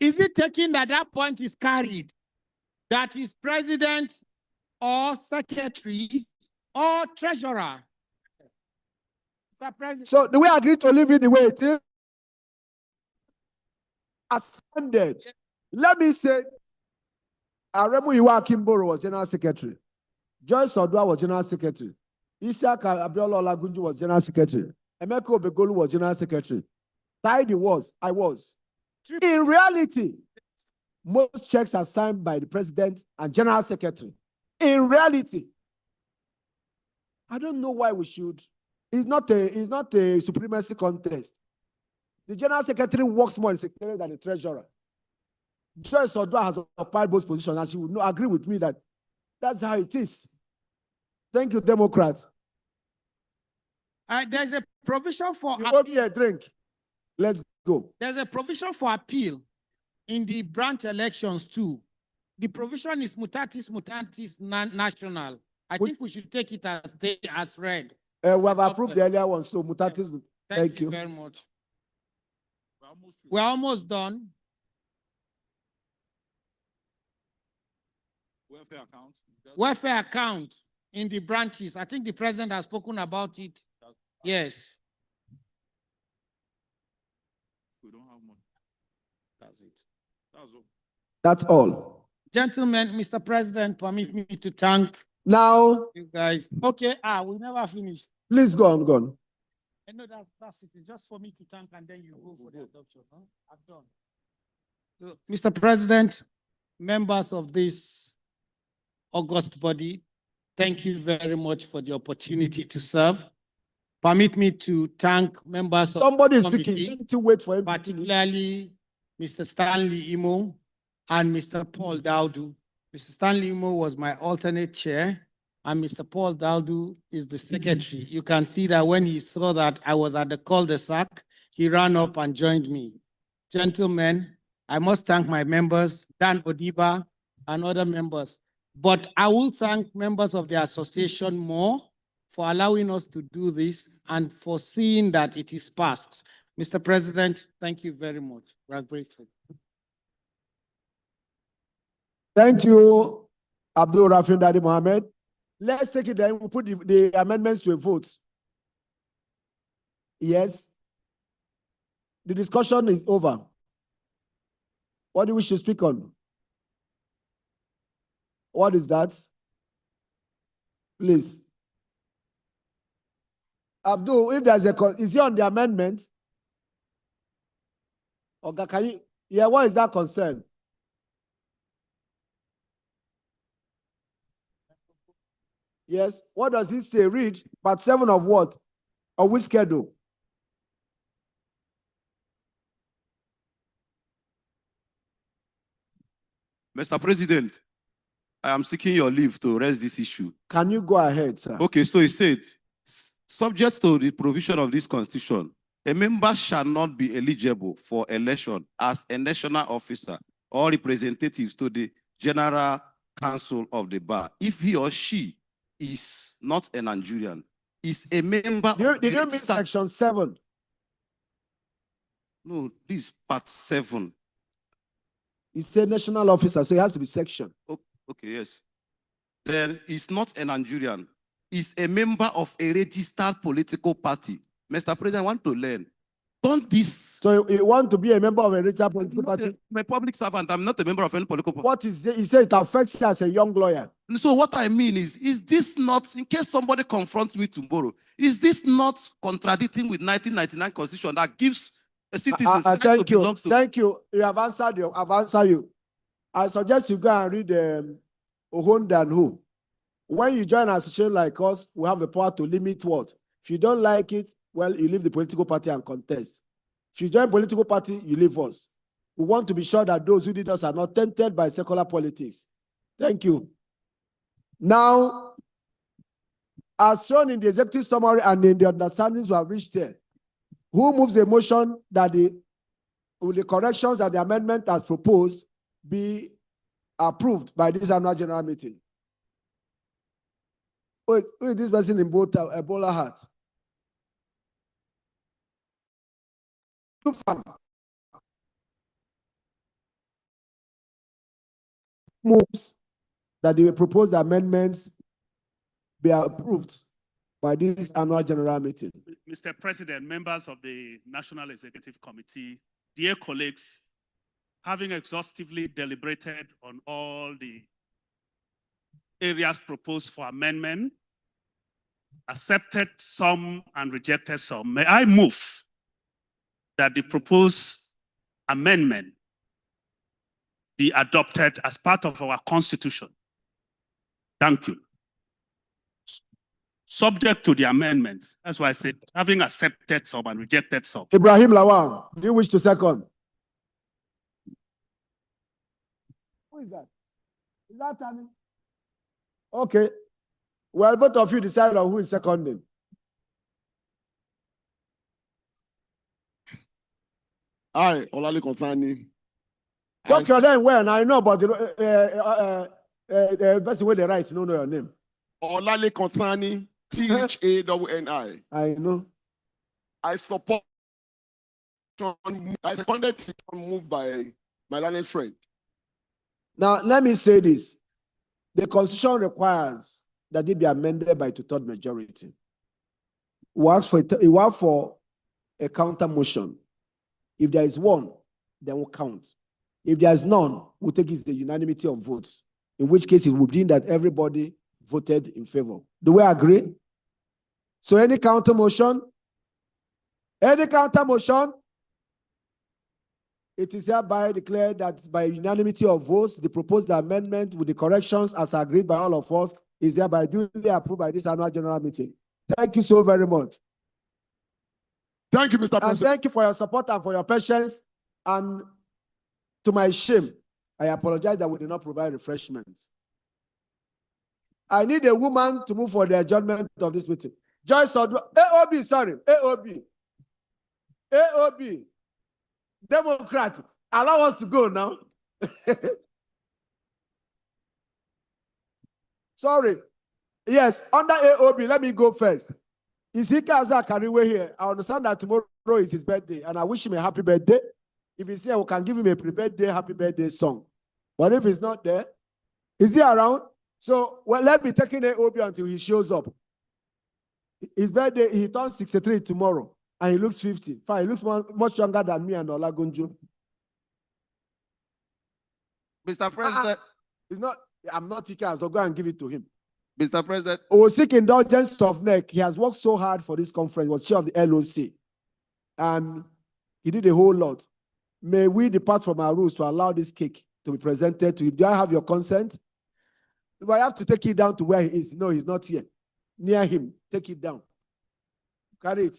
Is it taking that point is carried? That is president or secretary or treasurer? So do we agree to leave it the way it is? As funded. Let me say, Aremu Iwa Kimboro was General Secretary. Joyce Odua was General Secretary. Isaac Abiola Olagunju was General Secretary. Emeka Obegolu was General Secretary. Tidy was, I was. In reality, most checks are signed by the President and General Secretary. In reality, I don't know why we should. It's not a supremacy contest. The General Secretary works more in Secretariat than the Treasurer. Joyce Odua has occupied both positions, and she would not agree with me that that's how it is. Thank you, Democrats. There's a provision for You owe me a drink. Let's go. There's a provision for appeal in the branch elections too. The provision is mutatis mutandis national. I think we should take it as read. We have approved the earlier one, so mutatis. Thank you very much. We're almost done. Welfare account. Welfare account in the branches. I think the president has spoken about it. Yes. We don't have money. That's it. That's all. That's all. Gentlemen, Mr. President, permit me to thank Now, you guys. Okay, we never finished. please go on, go on. I know that's it. It's just for me to thank and then you go for the adoption. Huh? I've done. So, Mr. President, members of this august body, thank you very much for the opportunity to serve. Permit me to thank members Somebody of is the speaking. committee, You need to wait for him. particularly Mr. Stanley Imo and Mr. Paul Daudu. Mr. Stanley Imo was my alternate chair, and Mr. Paul Daudu is the secretary. You can see that when he saw that I was at the cul-de-sac, he ran up and joined me. Gentlemen, I must thank my members, Dan Odiba and other members, but I will thank members of the association more for allowing us to do this and for seeing that it is passed. Mr. President, thank you very much. We are grateful. Thank you, Abdul Rafin Dadi Mohammed. Let's take it then. We'll put the amendments to a vote. Yes. The discussion is over. What do we should speak on? What is that? Please. Abdul, if there's is he on the amendment? Okay, can you, yeah, what is that concern? Yes, what does he say? Read part 7 of what? Of which schedule? Mr. President, I am seeking your leave to raise this issue. Can you go ahead, sir? Okay, so he said, subject to the provision of this constitution, a member shall not be eligible for election as a national officer or representative to the General Council of the Bar if he or she is not a Nigerian, is a member of Did you mean section 7? No, this is part 7. It's a national officer, so it has to be section. Okay, yes. Then he's not a Nigerian. He's a member of a registered political party. Mr. President, I want to learn. Don't this... So you want to be a member of a registered political party? I'm a public servant. I'm not a member of any political party. What is it? He said it affects you as a young lawyer. So what I mean is this not, in case somebody confronts me tomorrow, is this not contradicting with 1999 Constitution that gives a citizen right to belong to? Thank you. You have answered you. I've answered you. I suggest you go and read Ohonda and who. When you join an association like us, we have the power to limit what? If you don't like it, well, you leave the political party and contest. If you join political party, you leave us. We want to be sure that those who did us are not tainted by secular politics. Thank you. Now, as shown in the executive summary and in the understandings we have reached here, who moves a motion that with the corrections that the amendment has proposed be approved by this annual general meeting? Who is this person in both Ebola hats? Moves that the proposed amendments be approved by this annual general meeting. Mr. President, members of the National Executive Committee, dear colleagues, having exhaustively deliberated on all the areas proposed for amendment, accepted some and rejected some, may I move that the proposed amendment be adopted as part of our constitution? Thank you. Subject to the amendments. That's why I said, having accepted some and rejected some. Ibrahim Lawal, do you wish to second? Who is that? Is that Tammy? Okay. Well, both of you decide on who is seconding. I, Olale Konsani. Talk your name well. I know about the best way they write. No, know your name. Olale Konsani, THANNI. I know. I support. I seconded the move by my learned friend. Now, let me say this. The Constitution requires that it be amended by two-thirds majority. We ask for a counter motion. If there is one, then we'll count. If there is none, we'll take it as the unanimity of votes, in which case it would mean that everybody voted in favor. Do we agree? So any counter motion? Any counter motion? It is hereby declared that by unanimity of votes, the proposed amendment with the corrections as agreed by all of us is hereby duly approved by this annual general meeting. Thank you so very much. Thank you, Mr. And President. thank you for your support and for your patience. And to my shame, I apologize that we did not provide refreshments. I need a woman to move for the adjournment of this meeting. Joyce Odwa, AOB, sorry, AOB. AOB. Democrat, allow us to go now. Sorry. Yes, under AOB, let me go first. Izika Zakariwe here. I understand that tomorrow is his birthday, and I wish him a happy birthday. If he's here, we can give him a pre-birthday, happy birthday song. But if he's not there, is he around? So, well, let me take in AOB until he shows up. His birthday, he turns 63 tomorrow. And he looks 50. Fine, he looks much younger than me and Olagunju. Mr. President. It's not, I'm not Tika, so go and give it to him. Mr. President. Oh, seek indulgence of neck. He has worked so hard for this conference, he was chair of the LOC. And he did a whole lot. May we depart from our rules to allow this cake to be presented to you. Do I have your consent? If I have to take it down to where he is, no, he's not here. Near him, take it down. Carry it.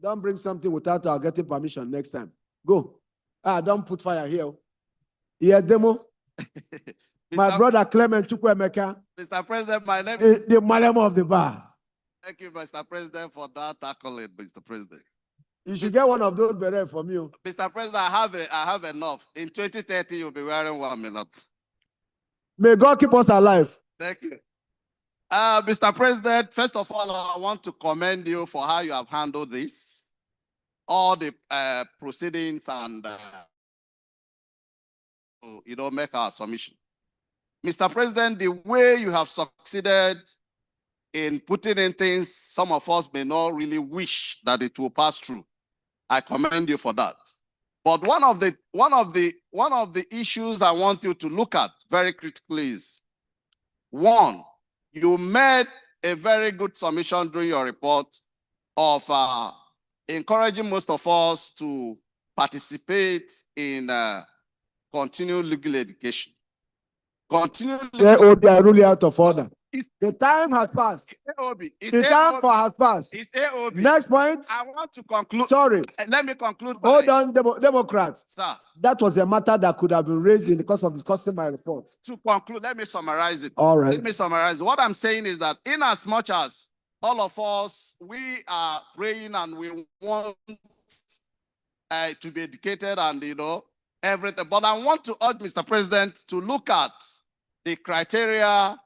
Don't bring something without our getting permission next time. Go. Don't put fire here. Yes, demo. My brother Clement Chukwemeka. Mr. President, my name is the madam of the bar. Thank you, Mr. President, for that accolade, Mr. President. You should get one of those beret from you. Mr. President, I have enough. In 2030, you'll be wearing 1 minute. May God keep us alive. Thank you. Mr. President, first of all, I want to commend you for how you have handled this, all the proceedings and, make our submission. Mr. President, the way you have succeeded in putting in things some of us may not really wish that it will pass through. I commend you for that. But one of the issues I want you to look at very critically is, one, you made a very good submission during your report of encouraging most of us to participate in continued legal education. AOB are really out of order. The time has passed. AOB. The time for has passed. It's AOB. Next point. I want to conclude. Sorry. Let me conclude. Hold on, Democrats. Sir. That was a matter that could have been raised in the course of discussing my report. To conclude, let me summarize it. All right. Let me summarize. What I'm saying is that in as much as all of us, we are praying and we want to be educated and, everything. But I want to urge Mr. President to look at the criteria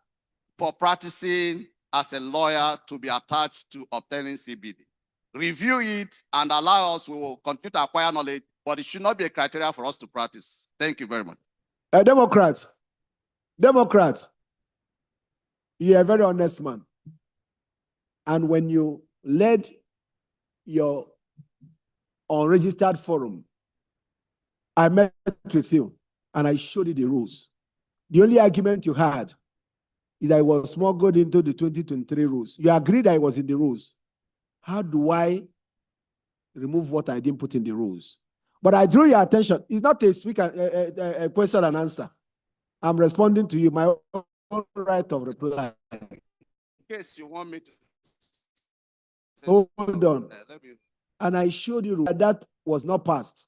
for practicing as a lawyer to be attached to obtaining CBD. Review it and allow us, we will continue to acquire knowledge, but it should not be a criteria for us to practice. Thank you very much. Democrats, you're a very honest man. And when you led your unregistered forum I met with you and I showed you the rules. The only argument you had is that it was smuggled into the 2023 rules. You agreed that it was in the rules. How do I remove what I didn't put in the rules? But I drew your attention. It's not a question and answer. I'm responding to you, my own right of reply. In case you want me to. Hold on. And I showed you that was not passed.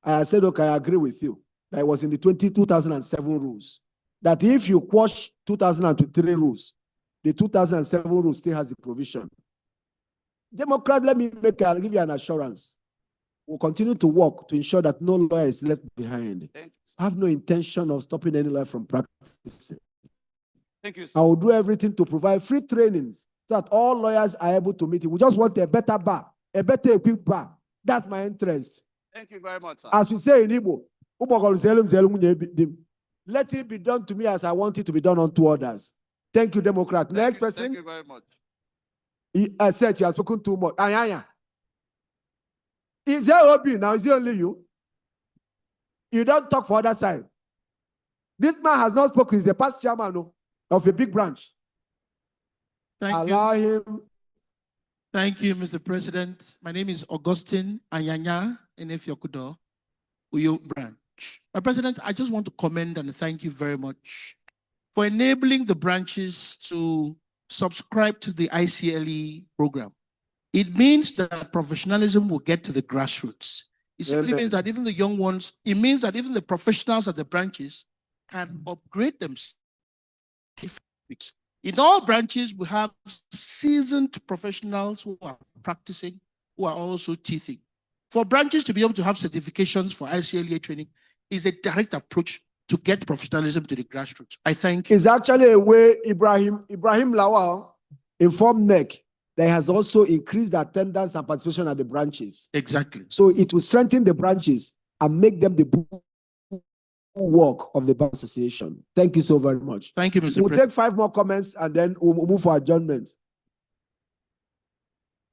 I said, okay, I agree with you. That it was in the 2007 rules. That if you quash 2003 rules, the 2007 rules still has the provision. Democrat, let me give you an assurance. We'll continue to work to ensure that no lawyer is left behind. I have no intention of stopping any lawyer from practicing. Thank you, sir. I will do everything to provide free trainings so that all lawyers are able to meet it. We just want a better bar, a better equipped bar. That's my interest. Thank you very much, sir. As we say in Igbo, let it be done to me as I want it to be done unto others. Thank you, Democrat. Next person. Thank you very much. I said you have spoken too much. Is there OB now? Is it only you? You don't talk for other side. This man has not spoken. He's a past chairman of a big branch. Allow him. Thank you, Mr. President. My name is Augustine Anyanya in Efiokudo, Uyo branch. My President, I just want to commend and thank you very much for enabling the branches to subscribe to the ICLE program. It means that professionalism will get to the grassroots. It simply means that even the young ones, it means that even the professionals at the branches can upgrade themselves. In all branches, we have seasoned professionals who are practicing, who are also teaching. For branches to be able to have certifications for ICLA training is a direct approach to get professionalism to the grassroots. I thank you. It's actually a way Ibrahim Lawal informed NEC that has also increased the attendance and participation at the branches. Exactly. So it will strengthen the branches and make them the work of the bar association. Thank you so very much. Thank you, Mr. We'll President. take 5 more comments and then we'll move for adjournment.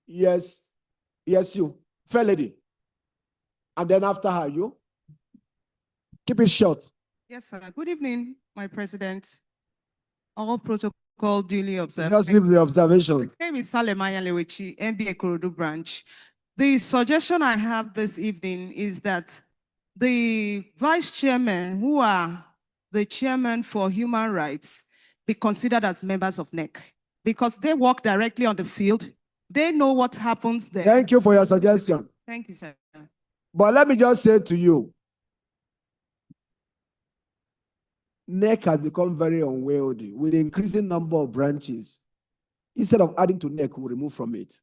Yes, you, fair lady. And then after her, you. Keep it short. Yes, sir. Good evening, my president. All protocol duly observed. Just leave the observation. My name is Salemaya Lewichi, MBA Korodu branch. The suggestion I have this evening is that the vice chairman, who are the chairman for human rights, be considered as members of NEC because they work directly on the field. They know what happens there. Thank you for your suggestion. Thank you, sir. But let me just say to you, NEC has become very unwieldy with the increasing number of branches. Instead of adding to NEC, we remove from it.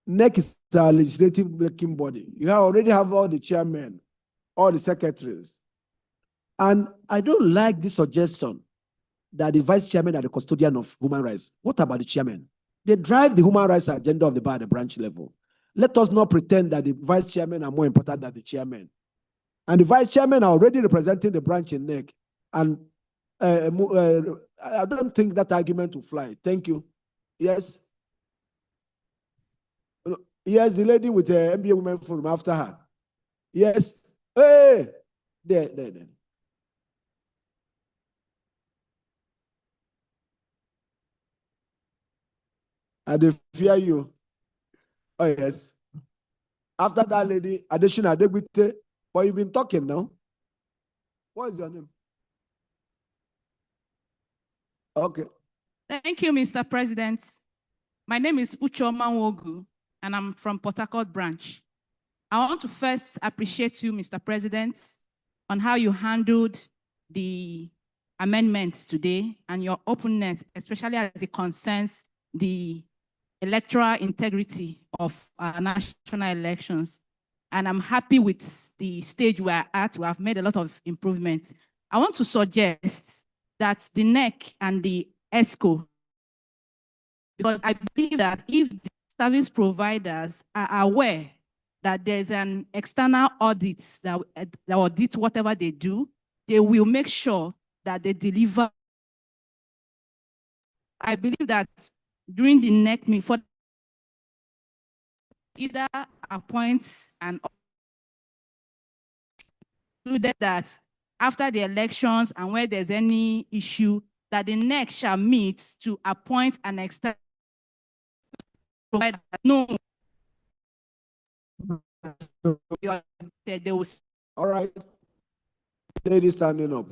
NEC is a legislative making body. You already have all the chairmen, all the secretaries. And I don't like this suggestion that the vice chairman are the custodian of human rights. What about the chairman? They drive the human rights agenda of the bar at the branch level. Let us not pretend that the vice chairman are more important than the chairman. And the vice chairman are already representing the branch in NEC. And I don't think that argument will fly. Thank you. Yes. Yes, the lady with the MBA Women Forum after her. Yes. Hey, there. I do fear you. Oh, yes. After that lady, Additional Adegbite, but you've been talking now. What is your name? Okay. Thank you, Mr. President. My name is Uchoma Nwogu, and I'm from Port Harcourt branch. I want to first appreciate you, Mr. President, on how you handled the amendments today and your openness, especially as it concerns the electoral integrity of our national elections. And I'm happy with the stage we're at. We have made a lot of improvements. I want to suggest that the NEC and the ESCO, because I believe that if the service providers are aware that there's an external audit that audits whatever they do, they will make sure that they deliver. I believe that during the NEC meeting, for either appoints and concluded that after the elections and where there's any issue, that the NEC shall meet to appoint an external provider. No. They will. All right. Lady standing up.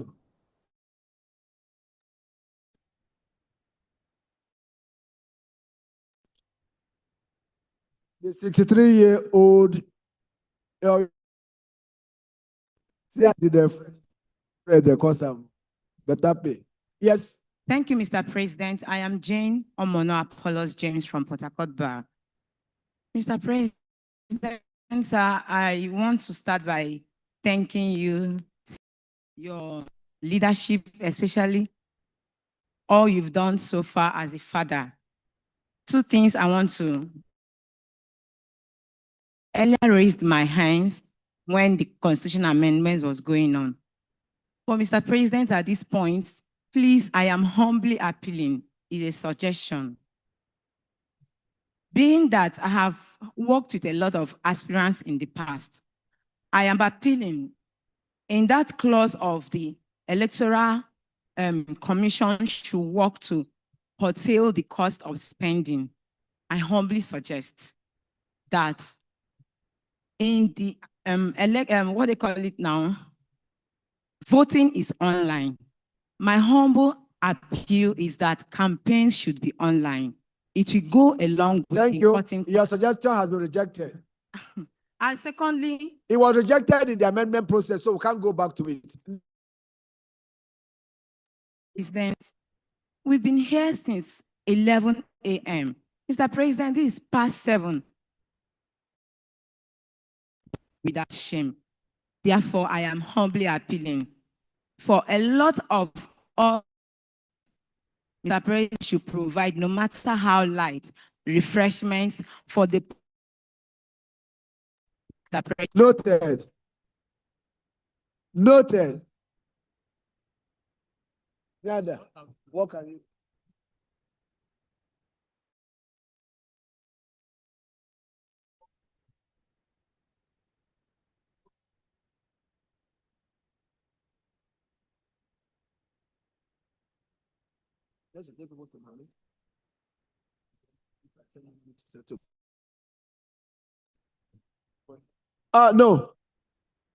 The 63-year-old the cost better pay. Yes. Thank you, Mr. President. I am Jane Omono Apollos James from Port Harcourt Bar. Mr. President, sir, I want to start by thanking you, your leadership, especially all you've done so far as a father. Two things I want to. Earlier raised my hands when the constitutional amendments was going on. But Mr. President, at this point, please, I am humbly appealing, is a suggestion. Being that I have worked with a lot of aspirants in the past, I am appealing in that clause of the Electoral Commission should work to curtail the cost of spending. I humbly suggest that in the what they call it now, voting is online. My humble appeal is that campaigns should be online. It will go along with Thank you. cutting Your costs. suggestion has been rejected. And secondly, It was rejected in the amendment process, so we can't go back to it. President, we've been here since 11 a.m. Mr. President, this is past 7. Without shame. Therefore, I am humbly appealing for a lot of all Mr. President should provide, no matter how light, refreshments for the Noted. Noted. Yada, what can you? No.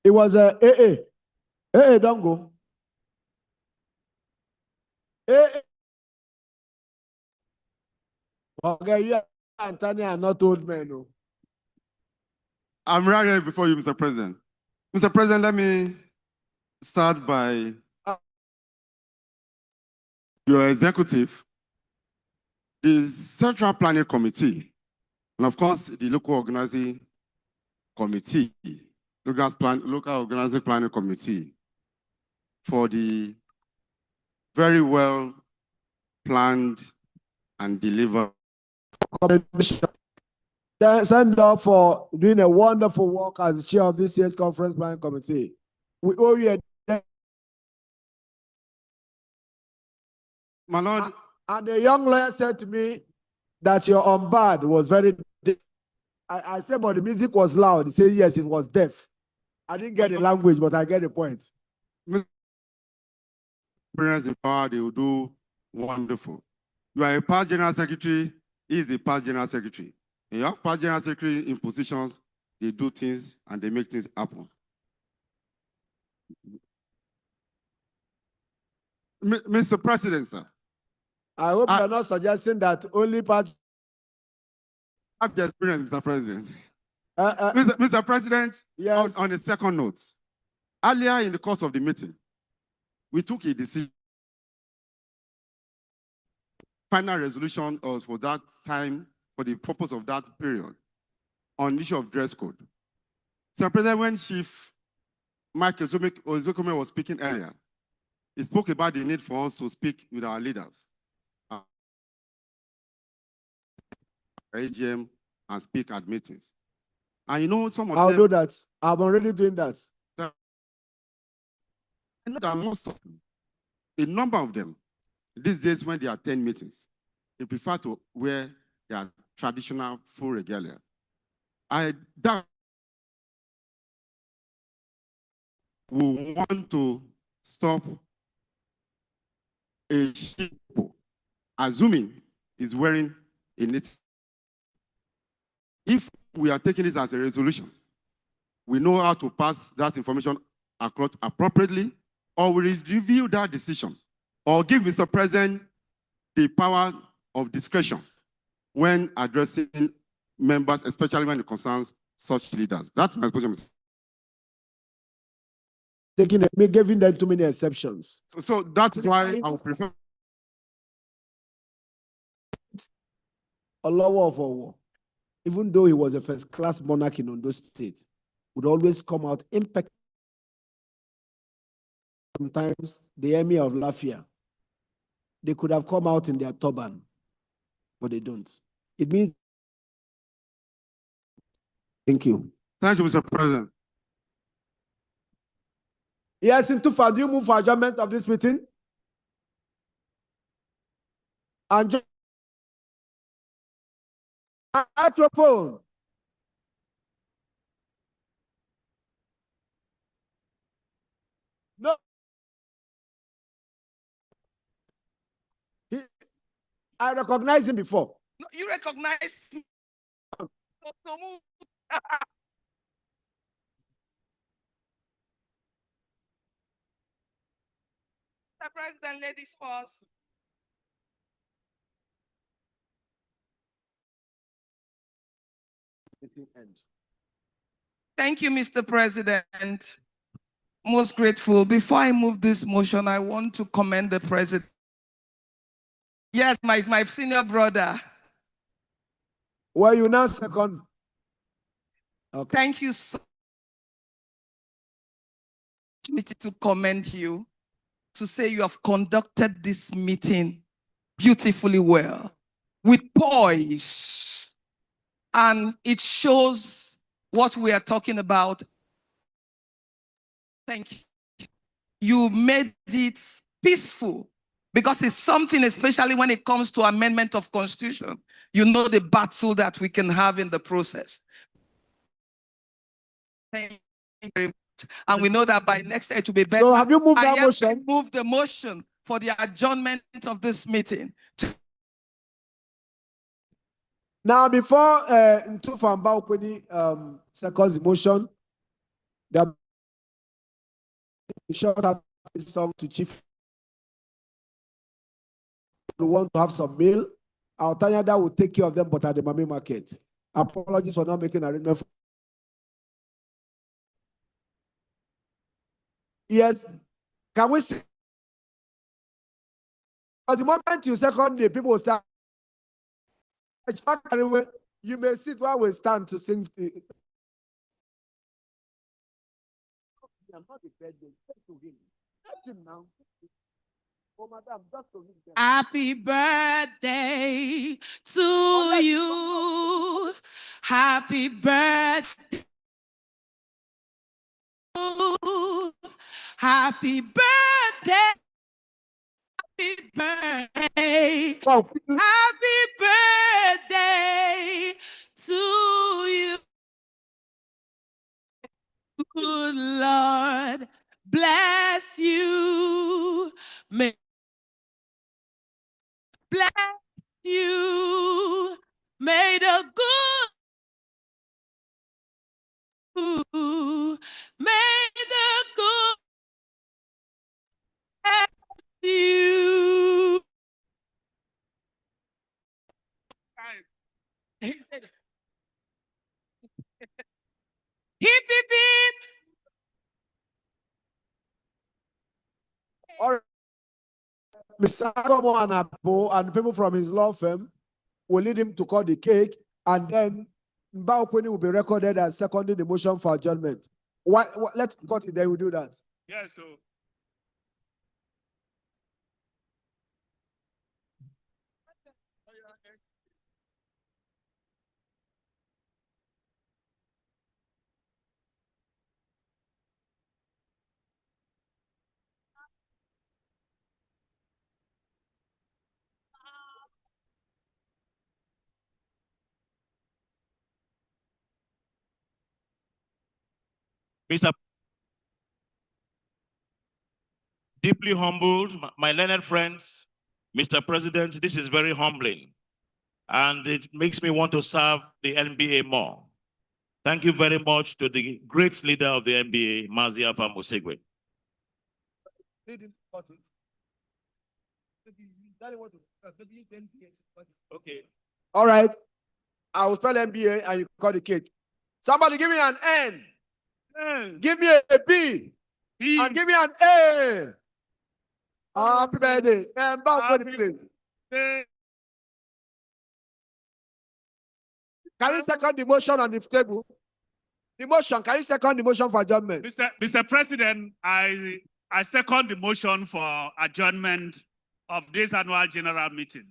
It was a AA. AA, don't go. AA. Okay, you and Tanya are not old men. No. I'm right here before you, Mr. President. Mr. President, let me start by your executive, the Central Planning Committee, and of course, the local organizing committee, local organizing planning committee, for the very well planned and delivered. Send up for doing a wonderful work as the chair of this year's conference planning committee. We owe you a. My Lord. And the young lawyer said to me that your unbad was very deaf. I said, but the music was loud. He said, yes, it was deaf. I didn't get the language, but I get the point. Parents in power, they will do wonderful. You are a past general secretary, he is a past general secretary. And you have past general secretary in positions, they do things and they make things happen. Mr. President, sir. I hope you're not suggesting that only past. I have the experience, Mr. President. Mr. President, yes. On a second note, earlier in the course of the meeting, we took a decision. Final resolution for that time, for the purpose of that period, on the issue of dress code. Mr. President, when Chief Mike Ozokome was speaking earlier, he spoke about the need for us to speak with our leaders, AGM, and speak at meetings. And you know, some of them. I'll do that. I'm already doing that. I know that most of them, a number of them, these days when they attend meetings, they prefer to wear their traditional full regalia. we want to stop a sheep, assuming he's wearing a native. If we are taking this as a resolution, we know how to pass that information across appropriately, or we review that decision, or give Mr. President the power of discretion when addressing members, especially when it concerns such leaders. That's my position. Giving them too many exceptions. So that's why I would prefer. Olowo of Owo, even though he was a first-class monarch in Ondo State, would always come out impeccable. Sometimes the Emir of Lafia, they could have come out in their turban, but they don't. It means. Thank you. Thank you, Mr. President. Yes, in Tufa, do you move for adjournment of this meeting? And microphone. No. I recognized him before. No, you recognize me. Mr. President, ladies first. Thank you, Mr. President. Most grateful. Before I move this motion, I want to commend the president. Yes, my senior brother. Were you now second? Okay. Thank you so much to commend you, to say you have conducted this meeting beautifully well, with poise, and it shows what we are talking about. Thank you. You made it peaceful, because it's something, especially when it comes to amendment of constitution, you know the battle that we can have in the process. Thank you very much. And we know that by next year it will be better. So have you moved that motion? Move the motion for the adjournment of this meeting. Now, before Ntufa Mbaokweni seconds the motion, the short out song to Chief. We want to have some meal. Our Tanyada will take care of them, but at the Mami market. Apologies for not making arrangement. Yes, can we see? At the moment you second the people will start. You may sit while we stand to sing. Happy birthday to you. Happy birthday. Happy birthday. Happy birthday. Happy birthday to you. Good Lord bless you. May bless you. May the good, may the good bless you. Hip, hip, hip. All right. Mr. Agomo and Apo and people from his law firm will lead him to cut the cake, and then Mbaokweni will be recorded as seconding the motion for adjournment. Let's cut it, then we'll do that. Yeah, so. Mr. deeply humbled, my learned friends, Mr. President, this is very humbling. And it makes me want to serve the NBA more. Thank you very much to the great leader of the NBA, Mazi Alpha Musigwe. Okay. All right. I will spell NBA and you call the cake. Somebody give me an N. Give me a B. And give me an A. Happy birthday. And back for the place. Can you second the motion on the table? The motion, can you second the motion for adjournment? Mr. President, I second the motion for adjournment of this annual general meeting.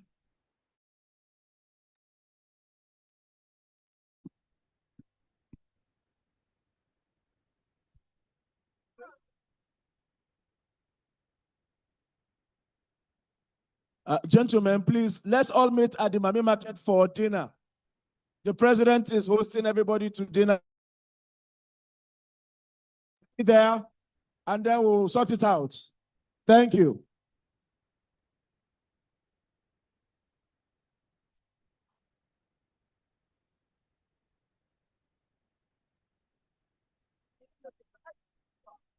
Gentlemen, please, let's all meet at the Mami Market for dinner. The president is hosting everybody to dinner there, and then we'll sort it out. Thank you.